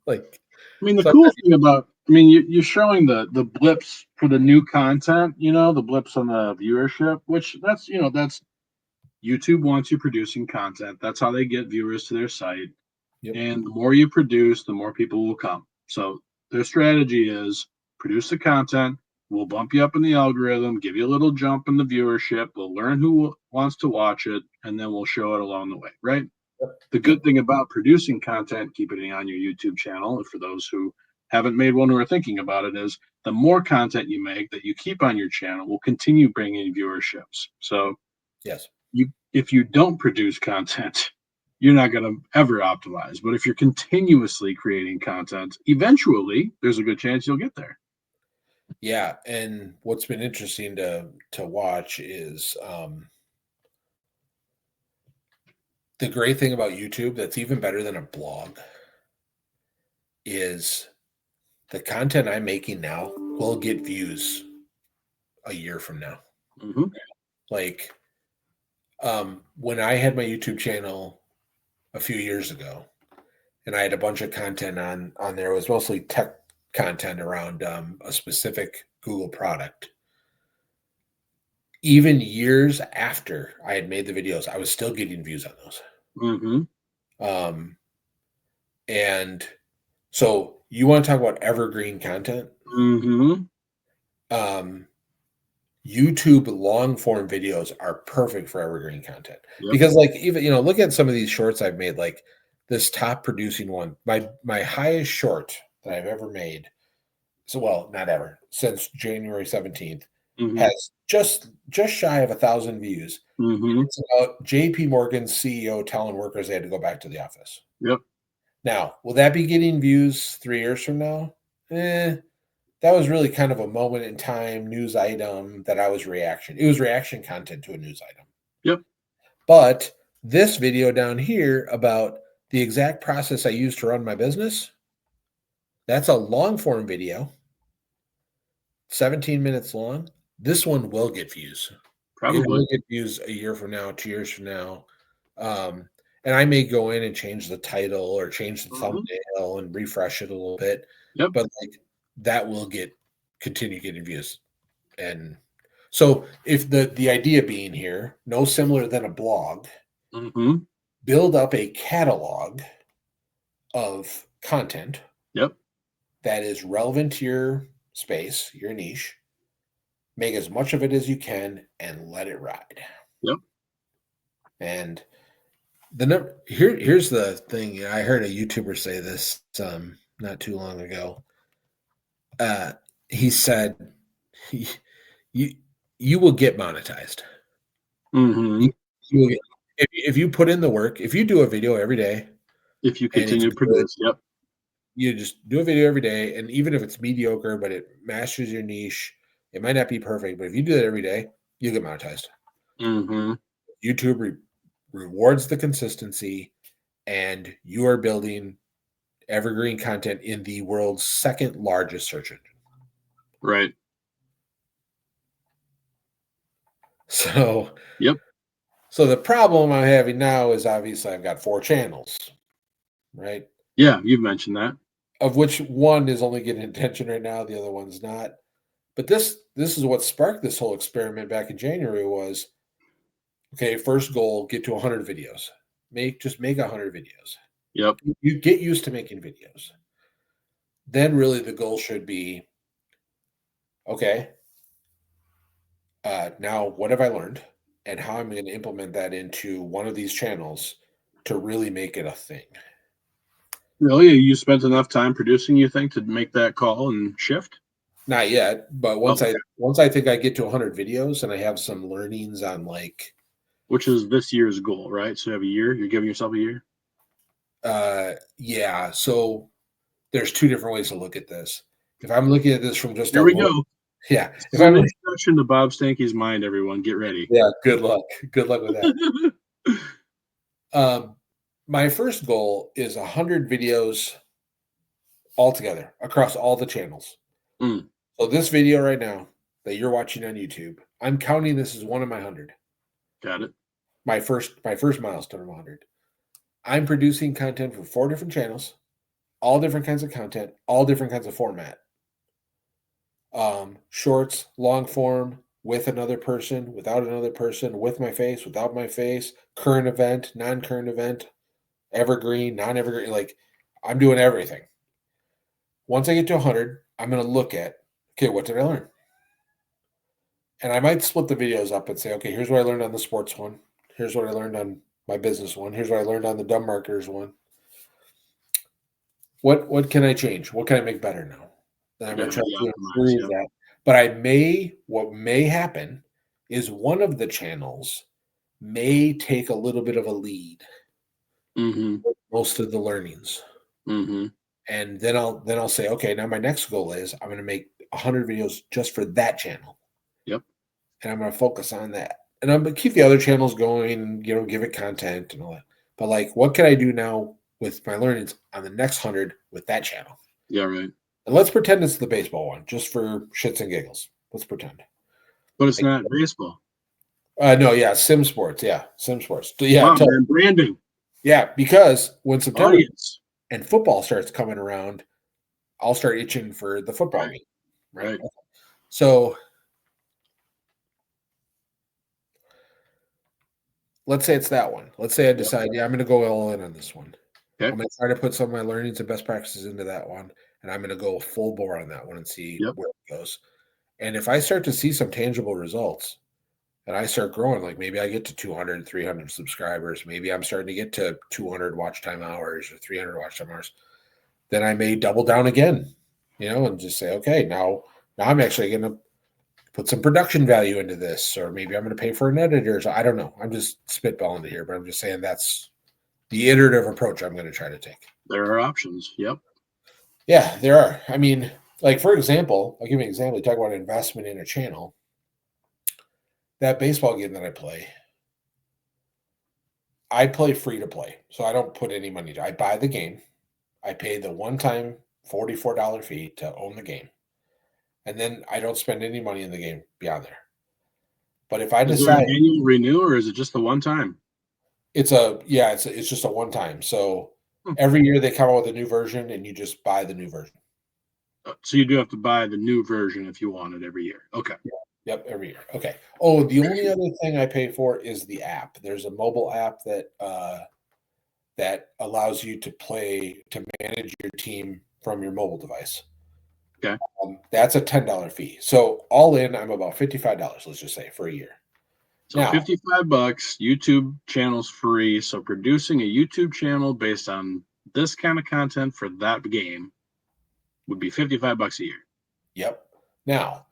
Like, I mean, the so cool thing about, I mean, you're showing the blips for the new content, the blips on the viewership, which that's YouTube wants you producing content. That's how they get viewers to their site. yep, And the more you produce, the more people will come. So their strategy is produce the content. We'll bump you up in the algorithm, give you a little jump in the viewership. We'll learn who wants to watch it, and then we'll show it along the way, right? The yep, good thing about producing content, keeping it on your YouTube channel, and for those who haven't made one or are thinking about it, is the more content you make that you keep on your channel will continue bringing viewerships. So yes. if you don't produce content, you're not going to ever optimize. But if you're continuously creating content, eventually there's a good chance you'll get there. Yeah, and what's been interesting to watch is the great thing about YouTube that's even better than a blog is the content I'm making now will get views a year from now. Mm-hmm. Like when I had my YouTube channel a few years ago, and I had a bunch of content on there. It was mostly tech content around a specific Google product. Even years after I had made the videos, I was still getting views on those. Mm-hmm. Um, and so you want to talk about evergreen content? Mm-hmm. Um, YouTube long form videos are perfect for evergreen content Yep. because, like, even look at some of these shorts I've made. Like this top producing one, my highest short that I've ever made. So, well, not ever since January 17th Mm-hmm. has just shy of 1,000 views. Mm-hmm. It's about J.P. Morgan's CEO telling workers they had to go back to the office. Yep. Now, will that be getting views 3 years from now? That was really kind of a moment in time news item that I was reaction. It was reaction content to a news item. Yep. But this video down here about the exact process I use to run my business, that's a long form video, 17 minutes long. This one will get views. It Probably. will get views a year from now, 2 years from now. And I may go in and change the title or change the Mm-hmm. thumbnail and refresh it a little bit, Yep. but like that will continue getting views. And so if the idea being here, no similar than a blog, Mm-hmm. build up a catalog of content Yep. that is relevant to your space, your niche, make as much of it as you can and let it ride. Yep. And the number here's the thing. I heard a YouTuber say this not too long ago. He said, "You you will get monetized. Mm-hmm. You, you will get, if you put in the work. If you do a video every day If you and it's continue to good, produce. Yep. you just do a video every day, and even if it's mediocre, but it masters your niche, it might not be perfect, but if you do that every day, you get monetized. Mm-hmm. YouTube rewards the consistency, and you are building evergreen content in the world's second largest search engine. Right. So, Yep. so the problem I'm having now is obviously I've got 4 channels, right? Yeah. You've mentioned that. Of which one is only getting attention right now, the other one's not. But this is what sparked this whole experiment back in January was okay, first goal, get to 100 videos. Make 100 videos. Yep. You get used to making videos. Then really the goal should be okay, now what have I learned and how I'm going to implement that into one of these channels to really make it a thing. Really? You spent enough time producing, you think, to make that call and shift? Not yet, but Oh, once I think I get to 100 videos and I have some learnings on like which is this year's goal, right? So you have a year. You're giving yourself a year. yeah, so there's 2 different ways to look at this. If I'm looking at this from just Here a we look, go. yeah, This if is an I'm introduction to Bob Stanky's mind. Everyone, get ready. yeah, good luck. Good luck with that. Um, my first goal is 100 videos altogether across all the channels. Mm, So this video right now that you're watching on YouTube, I'm counting this as one of my 100. Got it. My first milestone of 100. I'm producing content for 4 different channels, all different kinds of content, all different kinds of format. Shorts, long form, with another person, without another person, with my face, without my face, current event, non-current event, evergreen, non-evergreen. Like, I'm doing everything. Once I get to 100, I'm going to look at, okay, what did I learn? And I might split the videos up and say, okay, here's what I learned on the sports one. Here's what I learned on my business one. Here's what I learned on the dumb marketers one. What can I change? What can I make better now? Then I'm going to try to improve that. But what may happen is one of the channels may take a little bit of a lead. With most of the learnings. And then I'll say, okay, now my next goal is I'm going to make 100 videos just for that channel. Yep. And I'm going to focus on that. And I'm going to keep the other channels going, give it content and all that. But like, what can I do now with my learnings on the next 100 with that channel? Yeah, right. And let's pretend it's the baseball one, just for shits and giggles. Let's pretend. But it's not baseball. No, yeah, Sim Sports. Yeah, Sim Sports. Yeah, wow, man, branding. Yeah, because when September Audience. and football starts coming around, I'll start itching for the football game. Right. So let's say it's that one. Let's say I decide, I'm going to go all in on this one. Okay. I'm going to try to put some of my learnings and best practices into that one, and I'm going to go full bore on that one and see where it goes. And if I start to see some tangible results and I start growing, like maybe I get to 200, 300 subscribers, maybe I'm starting to get to 200 watch time hours or 300 watch time hours, then I may double down again, and just say, okay, now I'm actually going to put some production value into this, or maybe I'm going to pay for an editor. So I don't know. I'm just spitballing it here, but I'm just saying that's the iterative approach I'm going to try to take. There are options. Yep. Yeah, there are. I mean, like, for example, I'll give you an example. You talk about investment in a channel. That baseball game that I play free to play. So I don't put any money. I buy the game. I pay the one-time $44 fee to own the game. And then I don't spend any money in the game beyond there. But if I decide, is it an annual renew, or is it just the one time? It's just a one time. So every year they come out with a new version, and you just buy the new version. So you do have to buy the new version if you want it every year. Okay. Yep, every year. Okay. Oh, the only other thing I pay for is the app. There's a mobile app that allows you to manage your team from your mobile device. Okay. That's a $10 fee. So all in, I'm about $55, let's just say, for a year. So now, $55, YouTube channel's free. So producing a YouTube channel based on this kind of content for that game would be $55 a year. Yep. Now,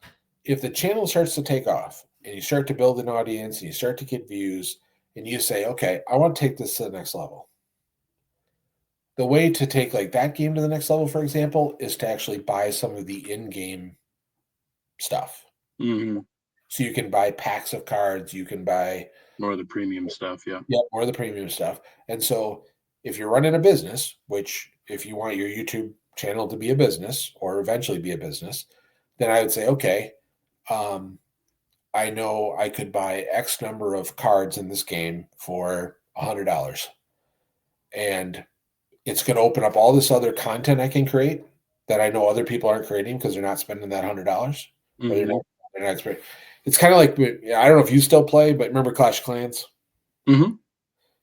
if the channel starts to take off and you start to build an audience and you start to get views and you say, okay, I want to take this to the next level. The way to take like that game to the next level, for example, is to actually buy some of the in-game stuff. So you can buy packs of cards. You can buy more of the premium stuff. Yeah. Yeah, more of the premium stuff. And so if you're running a business, which if you want your YouTube channel to be a business or eventually be a business, then I would say, okay, I know I could buy X number of cards in this game for $100. And it's going to open up all this other content I can create that I know other people aren't creating because they're not spending that $100. They're not spending. It's kind of like, I don't know if you still play, but remember Clash of Clans?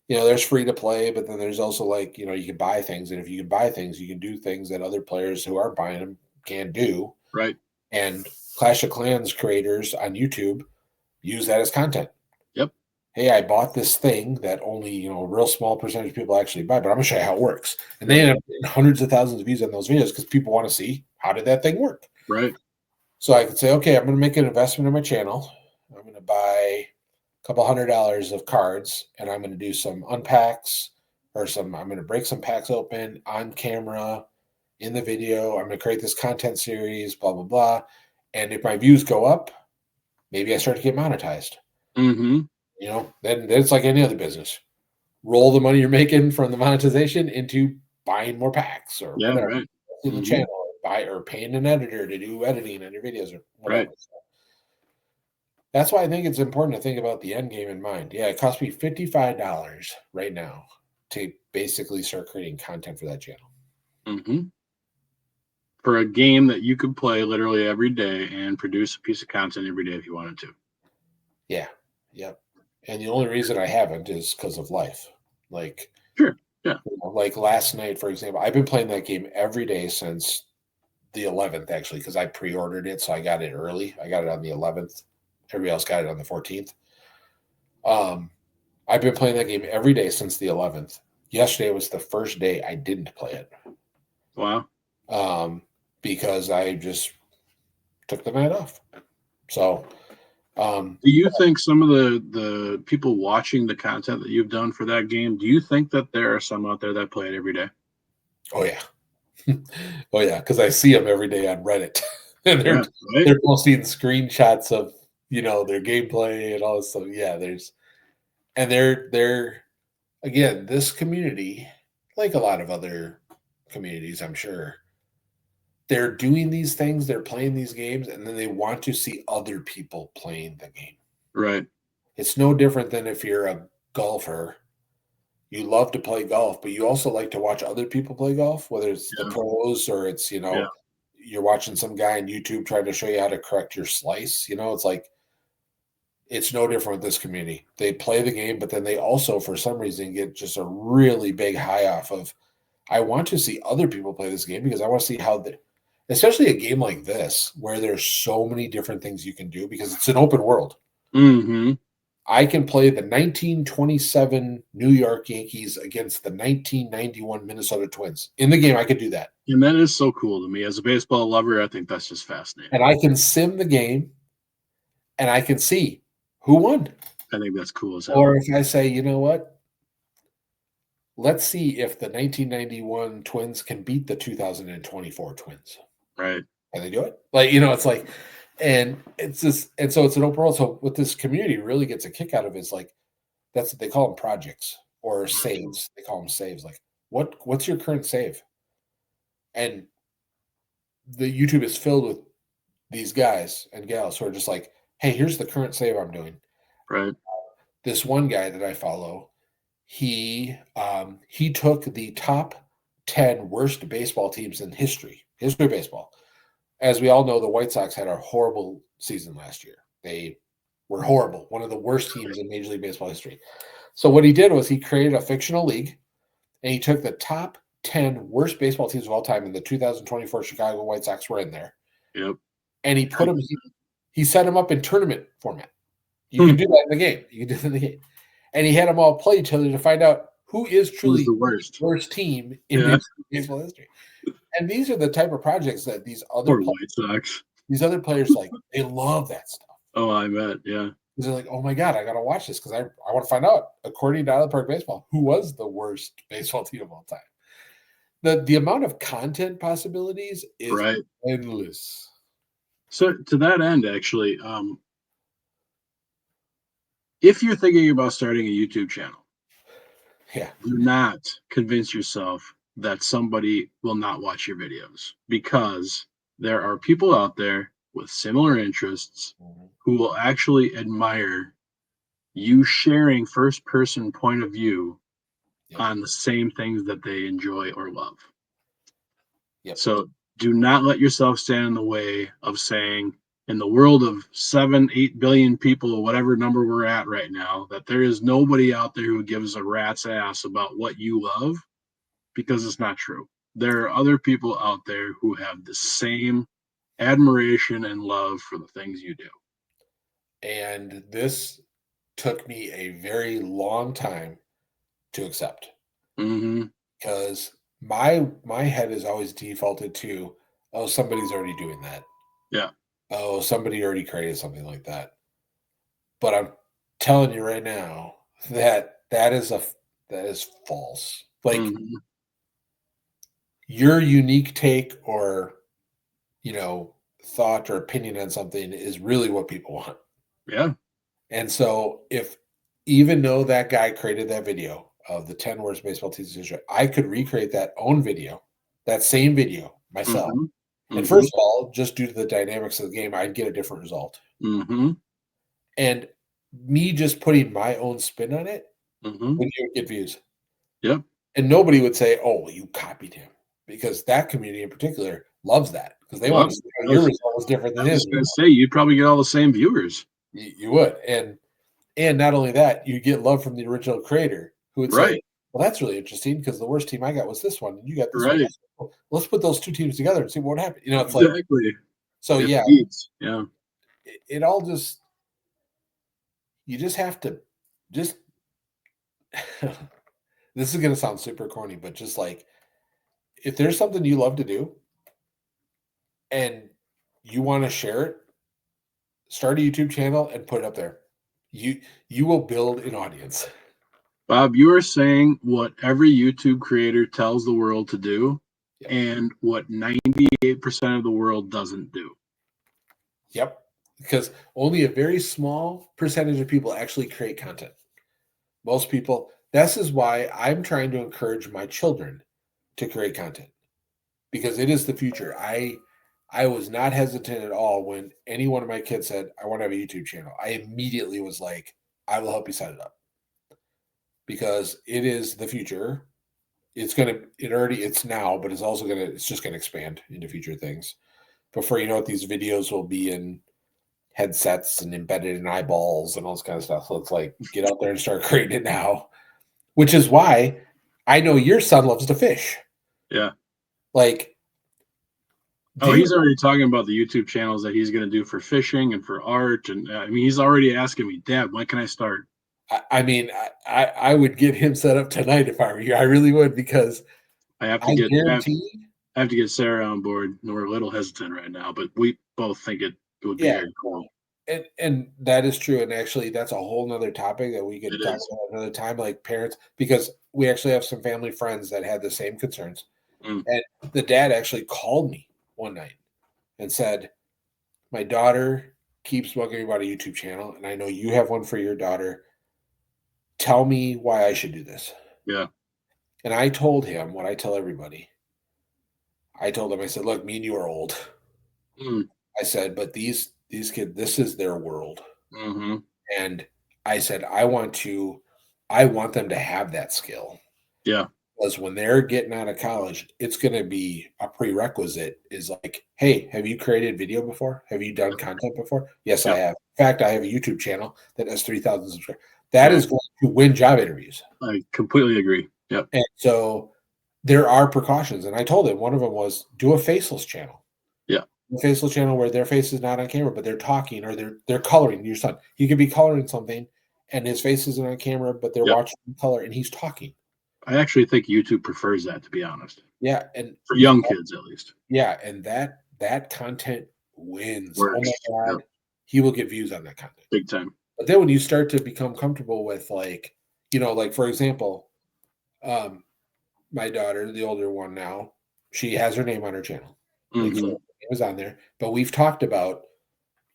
There's free to play, but then there's also like, you can buy things. And if you can buy things, you can do things that other players who aren't buying them can do. Right. And Clash of Clans creators on YouTube use that as content. Yep. Hey, I bought this thing that only, a real small percentage of people actually buy, but I'm going to show you how it works. And they end up getting hundreds of thousands of views on those videos because people want to see how did that thing work. Right. So I could say, okay, I'm going to make an investment in my channel. I'm going to buy couple $100 of cards, and I'm going to do some unpacks I'm going to break some packs open on camera in the video. I'm going to create this content series, blah, blah, blah. And if my views go up, maybe I start to get monetized. Then it's like any other business. Roll the money you're making from the monetization into buying more packs or whatever in the channel, or paying an editor to do editing on your videos or whatever. That's why I think it's important to think about the end game in mind. Yeah, it cost me $55 right now to basically start creating content for that channel. Mm-hmm. For a game that you could play literally every day and produce a piece of content every day if you wanted to. Yeah. Yep. And the only reason I haven't is because of life. Like, Sure. Yeah. like last night, for example, I've been playing that game every day since the 11th, actually, because I pre-ordered it, so I got it early. I got it on the 11th. Everybody else got it on the 14th. I've been playing that game every day since the 11th. Yesterday was the first day I didn't play it. Wow. Because I just took the night off. So, do you think some of the people watching the content that you've done for that game, do you think that there are some out there that play it every day? oh yeah, oh yeah, because I see them every day on Reddit, and Yeah, right? they're posting screenshots of their gameplay and all this stuff. Yeah, they're again, this community, like a lot of other communities, I'm sure, they're doing these things, they're playing these games, and then they want to see other people playing the game. Right. It's no different than if you're a golfer. You love to play golf, but you also like to watch other people play golf, whether it's the Yeah. pros or it's, Yeah. you're watching some guy on YouTube trying to show you how to correct your slice. It's like, it's no different with this community. They play the game, but then they also, for some reason, get just a really big high off of, I want to see other people play this game because I want to see how especially a game like this, where there's so many different things you can do because it's an open world. Mm-hmm. I can play the 1927 New York Yankees against the 1991 Minnesota Twins. In the game, I could do that. And that is so cool to me. As a baseball lover, I think that's just fascinating. And I can sim the game and I can see who won. I think that's cool as hell. Or if I say, you know what? Let's see if the 1991 Twins can beat the 2024 Twins. Right. Can they do it? It's like, and it's just, and so it's an open world. So what this community really gets a kick out of is like, that's what they call them, projects or saves. They call them saves. Like, what's your current save? And the YouTube is filled with these guys and gals who are just like, hey, here's the current save I'm doing. Right. This one guy that I follow, he took the top 10 worst baseball teams in history of baseball. As we all know, the White Sox had a horrible season last year. They were horrible, one of the worst teams in Major League Baseball history. So what he did was he created a fictional league, and he took the top 10 worst baseball teams of all time, and the 2024 Chicago White Sox were in there. Yep. And he put them. He set them up in tournament format. You can do that in the game. You can do it in the game. And he had them all play each other to find out who is truly the worst team in Major League Baseball history. And these are the type of projects that these other White Sox. These other players, like, they love that stuff. Oh, I bet. Yeah. Because they're like, oh my God, I got to watch this because I want to find out, according to Island Park Baseball, who was the worst baseball team of all time. The amount of content possibilities is endless. So to that end, actually, if you're thinking about starting a YouTube channel, do not convince yourself that somebody will not watch your videos, because there are people out there with similar interests who will actually admire you sharing first person point of view on the same things that they enjoy or love. So do not let yourself stand in the way of saying, in the world of 7-8 billion people, whatever number we're at right now, that there is nobody out there who gives a rat's ass about what you love, because it's not true. There are other people out there who have the same admiration and love for the things you do. And this took me a very long time to accept, because my head is always defaulted to, oh, somebody's already doing that. Yeah. Oh, somebody already created something like that. But I'm telling you right now that is false. Like, your unique take or thought or opinion on something is really what people want. Yeah. And so even though that guy created that video of the 10 worst baseball teams in history, I could recreate that same video myself. And first of all, just due to the dynamics of the game, I'd get a different result. And me just putting my own spin on it Mm-hmm. would get views. Yep. And nobody would say, "Oh, well, you copied him," because that community in particular loves that because they want to Loves see it. how your Does. result was different than I was his gonna result. say you'd probably get all the same viewers. You would, and not only that, you get love from the original creator who would say, Right. "Well, that's really interesting because the worst team I got was this one, and you got this one. Right. Well, let's put those two teams together and see what happened." It's like Exactly. so. It Yeah, feeds. Yeah. it all just you just have to just. This is gonna sound super corny, but just like if there's something you love to do and you want to share it, start a YouTube channel and put it up there. You you will build an audience. Bob, you are saying what every YouTube creator tells the world to do Yep. and what 98% of the world doesn't do. Yep. Because only a very small percentage of people actually create content. Most people, this is why I'm trying to encourage my children to create content because it is the future. I was not hesitant at all when any one of my kids said, I want to have a YouTube channel. I immediately was like, I will help you set it up because it is the future. It's now, but it's just gonna expand into future things. Before you know it, these videos will be in headsets and embedded in eyeballs and all this kind of stuff. So it's like get out there and start creating it now. Which is why I know your son loves to fish. Yeah. Like, Oh, he's already talking about the YouTube channels that he's going to do for fishing and for art. And I mean, he's already asking me, Dad, when can I start? I mean, I would get him set up tonight if I were you. I really would because I have to I get guarantee. I have to get Sarah on board. We're a little hesitant right now, but we both think it would be Yeah, very cool. and that is true. And actually, that's a whole nother topic that we could It talk is. about another time, like parents, because we actually have some family friends that had the same concerns. Mm, And the dad actually called me one night and said, my daughter keeps bugging me about a YouTube channel, and I know you have one for your daughter. Tell me why I should do this. yeah. And I told him what I tell everybody. I told him, I said, look, me and you are old. Mm, I said, but these kids, this is their world. mm-hmm. And I said, I want them to have that skill. Yeah. Because when they're getting out of college, it's going to be a prerequisite is like, hey, have you created video before? Have you done content before? Yes, I Yep. have. In fact, I have a YouTube channel that has 3,000 subscribers. That Right. is going to win job interviews. I completely agree. Yep. And so there are precautions. And I told him one of them was do a faceless channel. Yeah. A faceless channel where their face is not on camera, but they're talking or they're coloring your son. He could be coloring something and his face isn't on camera, but they're Yep. watching color and he's talking. I actually think YouTube prefers that, to be honest, Yeah. And for young kids at least. yeah, and that content wins. Oh Works. my Yep. god, he will get views on that content. Big time. But then when you start to become comfortable with like, like for example, um, my daughter, the older one now, she has her name on her channel. Like so Mm-hmm. her name is on there. But we've talked about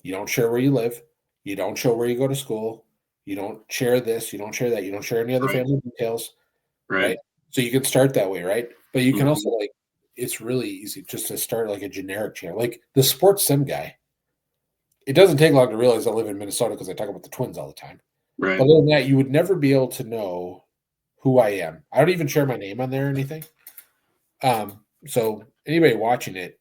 you don't share where you live, you don't show where you go to school, you don't share this, you don't share that, you don't share any other Right. family details, Right. right? So you can start that way, right? But you can Mm-hmm. also like it's really easy just to start like a generic channel. Like the sports sim guy. It doesn't take long to realize I live in Minnesota because I talk about the Twins all the time. But Right. other than that, you would never be able to know who I am. I don't even share my name on there or anything. So anybody watching it,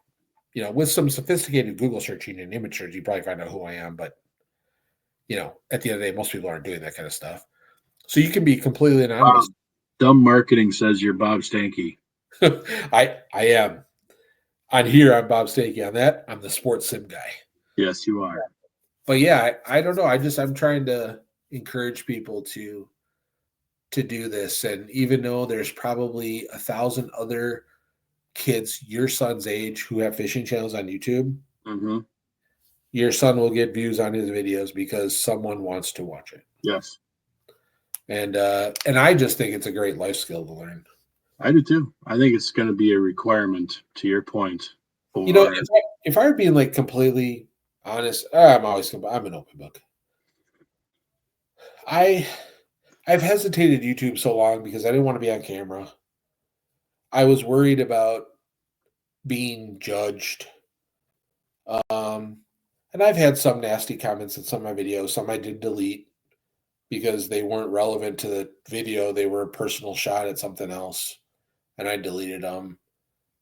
with some sophisticated Google searching and image search, you probably find out who I am. But at the end of the day, most people aren't doing that kind of stuff. So you can be completely anonymous. Dumb marketing says you're Bob Stanky. I am. On here, I'm Bob Stakey. On that, I'm the sports sim guy. Yes, you are. But yeah, I don't know. I'm trying to encourage people to do this. And even though there's probably 1,000 other kids your son's age who have fishing channels on YouTube, Mm-hmm. your son will get views on his videos because someone wants to watch it. Yes, And I just think it's a great life skill to learn. I do too. I think it's going to be a requirement, to your point. If I were being like completely honest, I'm an open book. I've hesitated YouTube so long because I didn't want to be on camera. I was worried about being judged. Um, And I've had some nasty comments in some of my videos. Some I did delete because they weren't relevant to the video. They were a personal shot at something else, and I deleted them.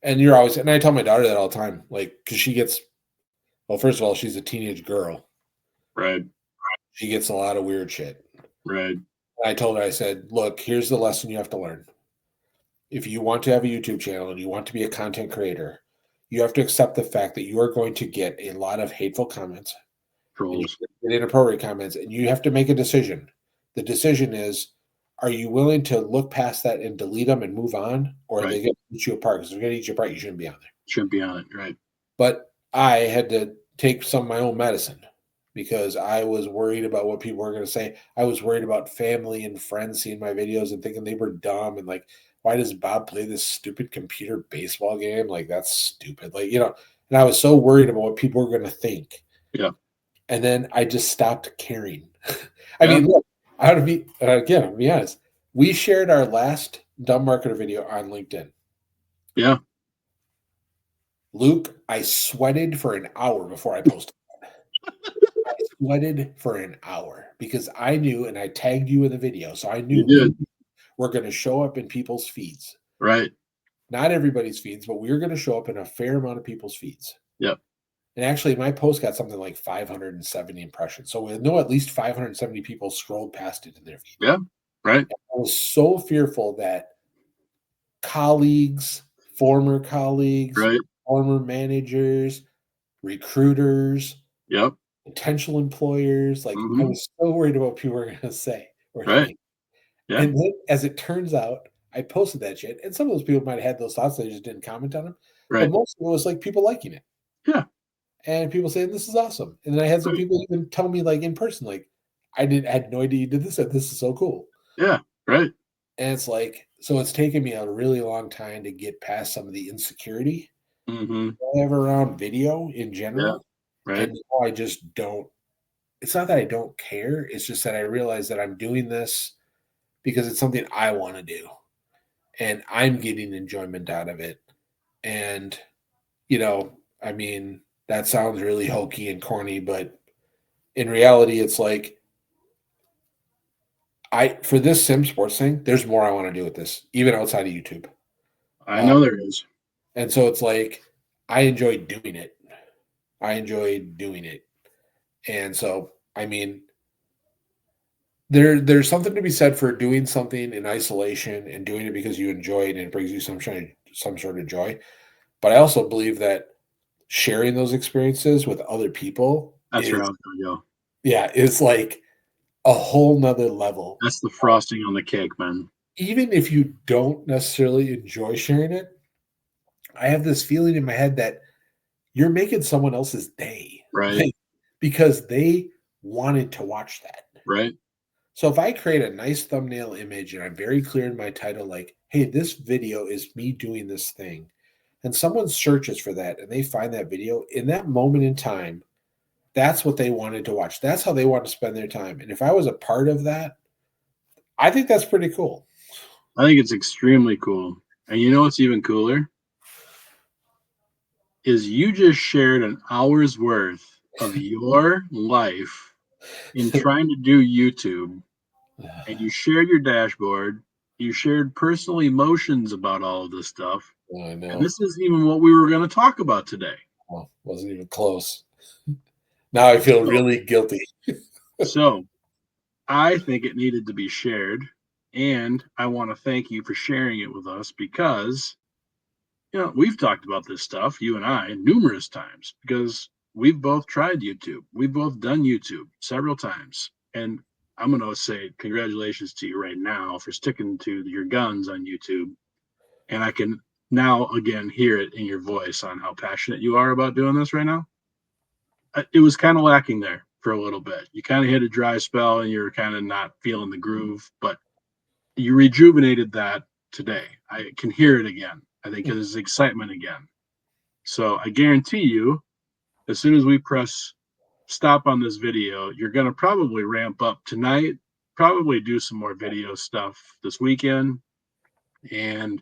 And you're always, and I tell my daughter that all the time, like, because she gets, well, first of all, she's a teenage girl. Right. She gets a lot of weird shit. Right. I told her, I said, look, here's the lesson you have to learn. If you want to have a YouTube channel and you want to be a content creator, you have to accept the fact that you are going to get a lot of hateful comments and you Trolls. get inappropriate comments, and you have to make a decision. The decision is, are you willing to look past that and delete them and move on, or are they Right. going to eat you apart? Because if they're going to eat you apart, you shouldn't be on there. Shouldn't be on it. Right. But I had to take some of my own medicine because I was worried about what people were going to say. I was worried about family and friends seeing my videos and thinking they were dumb and like, why does Bob play this stupid computer baseball game? Like, that's stupid. Like, and I was so worried about what people were going to think. Yeah. And then I just stopped caring. I Yeah. mean, look, I would be, again, I'll be honest. We shared our last dumb marketer video on LinkedIn. Yeah. Luke, I sweated for an hour before I posted. I sweated for an hour because I knew, and I tagged you in the video, so I knew You did. we're going to show up in people's feeds. Right. Not everybody's feeds, but we were going to show up in a fair amount of people's feeds. Yep. And actually, my post got something like 570 impressions. So we know at least 570 people scrolled past it in their feed. Yeah. Right. And I was so fearful that colleagues, former colleagues, Right. former managers, recruiters, Yep. potential employers, like I was so worried about what people were going to say or Right. think. Yeah. And then, as it turns out, I posted that shit, and some of those people might have had those thoughts. They just didn't comment on them. But Right. most of it was like people liking it. Yeah. And people saying this is awesome. And then I had some Right. people even tell me like in person, like I had no idea you did this, and this is so cool. Yeah. Right. And it's like, so it's taken me a really long time to get past some of the insecurity Mm-hmm. I have around video in Yeah. general. Right. And now I just don't, it's not that I don't care. It's just that I realize that I'm doing this because it's something I want to do. And I'm getting enjoyment out of it. And, I mean, that sounds really hokey and corny, but in reality, it's like, for this sim sports thing, there's more I want to do with this, even outside of YouTube. I know there is. And so it's like, I enjoy doing it. And so, I mean, there's something to be said for doing something in isolation and doing it because you enjoy it and it brings you some sort of joy. But I also believe that sharing those experiences with other people That's where I was going to go. Yeah, is like a whole nother level. That's the frosting on the cake, man. Even if you don't necessarily enjoy sharing it, I have this feeling in my head that you're making someone else's day. Right. Because they wanted to watch that. Right. So if I create a nice thumbnail image and I'm very clear in my title, like, hey, this video is me doing this thing, and someone searches for that and they find that video in that moment in time, that's what they wanted to watch. That's how they want to spend their time. And if I was a part of that, I think that's pretty cool. I think it's extremely cool. And you know what's even cooler? Is you just shared an hour's worth of your life in trying to do YouTube, and you shared your dashboard. You shared personal emotions about all of this stuff. I know. And this isn't even what we were going to talk about today. Well, wasn't even close. Now I feel really guilty. So I think it needed to be shared. And I want to thank you for sharing it with us because, we've talked about this stuff, you and I, numerous times because we've both tried YouTube. We've both done YouTube several times. And I'm going to say congratulations to you right now for sticking to your guns on YouTube. And I can now again hear it in your voice on how passionate you are about doing this right now. It was kind of lacking there for a little bit. You kind of hit a dry spell and you're kind of not feeling the groove, but you rejuvenated that today. I can hear it again. I think there's excitement again. So I guarantee you, as soon as we press stop on this video, you're going to probably ramp up tonight, probably do some more video stuff this weekend. And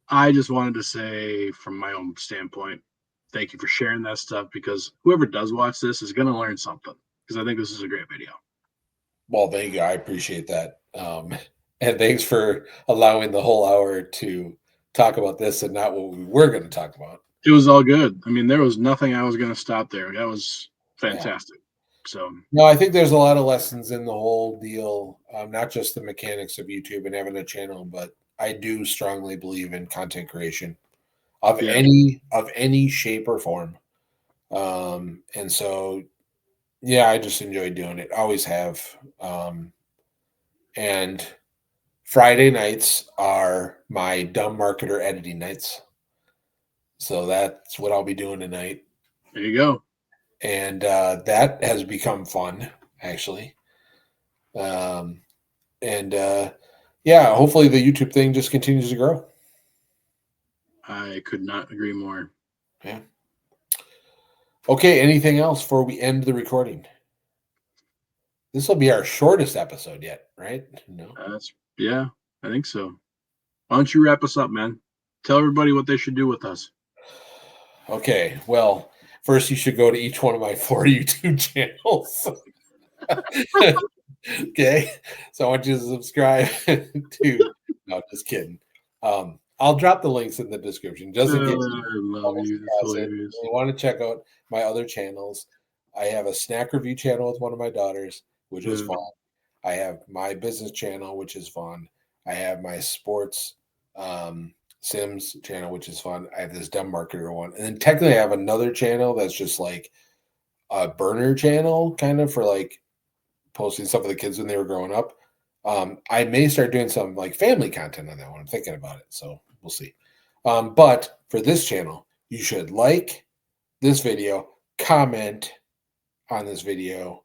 I just wanted to say, from my own standpoint, thank you for sharing that stuff, because whoever does watch this is going to learn something, because I think this is a great video. Well, thank you. I appreciate that. And thanks for allowing the whole hour to talk about this and not what we were going to talk about. It was all good. I mean, there was nothing I was going to stop there. That was Yeah. fantastic. So, No, I think there's a lot of lessons in the whole deal, not just the mechanics of YouTube and having a channel, but I do strongly believe in content creation of yeah, any shape or form. And so, yeah, I just enjoy doing it. Always have. And Friday nights are my dumb marketer editing nights. So that's what I'll be doing tonight. there you go. And that has become fun, actually. Um, and yeah, hopefully the YouTube thing just continues to grow. I could not agree more. Yeah. Okay, anything else before we end the recording? This will be our shortest episode yet, right? No. Yeah, I think so. Why don't you wrap us up, man? Tell everybody what they should do with us. Okay, well, first you should go to each one of my 4 YouTube channels. Okay, so I want you to subscribe to. No, just kidding. I'll drop the links in the description just in case I love you. That's hilarious. you want to check out my other channels. I have a snack review channel with one of my daughters, which is fun. I have my business channel, which is fun. I have my sports Sims channel, which is fun. I have this dumb marketer one, and then technically I have another channel that's just like a burner channel, kind of for like posting stuff with the kids when they were growing up. I may start doing some like family content on that one. I'm thinking about it, so we'll see. But for this channel, you should like this video, comment on this video,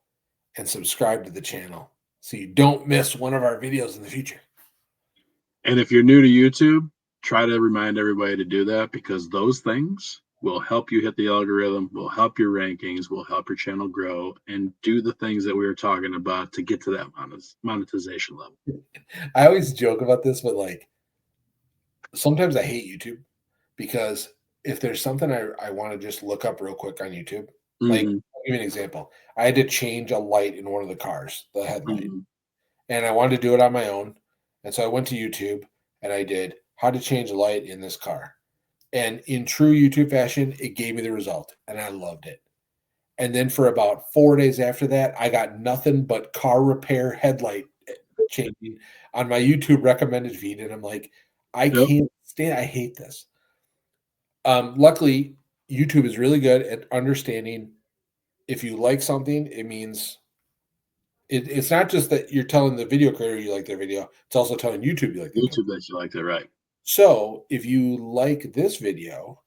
and subscribe to the channel so you don't miss one of our videos in the future. And if you're new to YouTube, try to remind everybody to do that, because those things will help you hit the algorithm, will help your rankings, will help your channel grow, and do the things that we were talking about to get to that monetization level. I always joke about this, but like sometimes I hate YouTube because if there's something I want to just look up real quick on YouTube, like Mm-hmm. I'll give you an example. I had to change a light in one of the cars, the headlight, Mm-hmm. and I wanted to do it on my own. And so I went to YouTube and I did how to change a light in this car. And in true YouTube fashion, it gave me the result and I loved it. And then for about 4 days after that, I got nothing but car repair headlight changing on my YouTube recommended feed. And I'm like, I Yep. can't stand, I hate this. Luckily, YouTube is really good at understanding if you like something, it means it's not just that you're telling the video creator you like their video, it's also telling YouTube you like their video. YouTube that you like that, right? So if you like this video,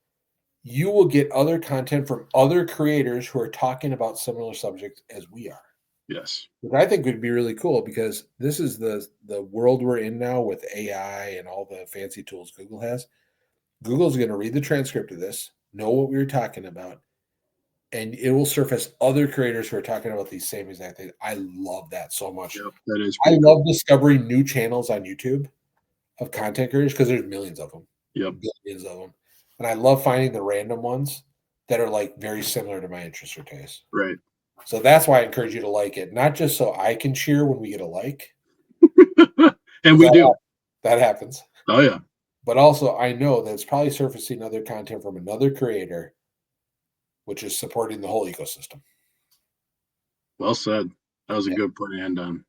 you will get other content from other creators who are talking about similar subjects as we are. Yes. Which I think would be really cool because this is the world we're in now with AI and all the fancy tools Google has. Google's going to read the transcript of this, know what we were talking about, and it will surface other creators who are talking about these same exact things. I love that so much. Yep. That is I pretty love cool. discovering new channels on YouTube of content creators because there's millions of them. Yep. Billions of them. And I love finding the random ones that are like very similar to my interest or taste. Right. So that's why I encourage you to like it, not just so I can cheer when we get a like. And we do. That happens. Oh, yeah. But also, I know that it's probably surfacing other content from another creator, which is supporting the whole ecosystem. Well said. That was a good point to end on.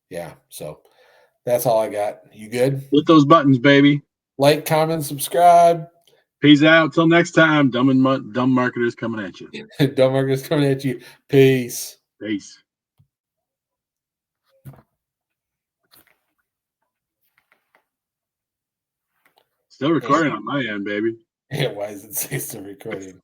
Yeah. So that's all I got. You good? Hit those buttons, baby. Like, comment, subscribe. Peace out. Till next time. Dumb marketers coming at you. Dumb marketers coming at you. Peace. Peace. Still recording on my end, baby. Yeah, why does it say still recording?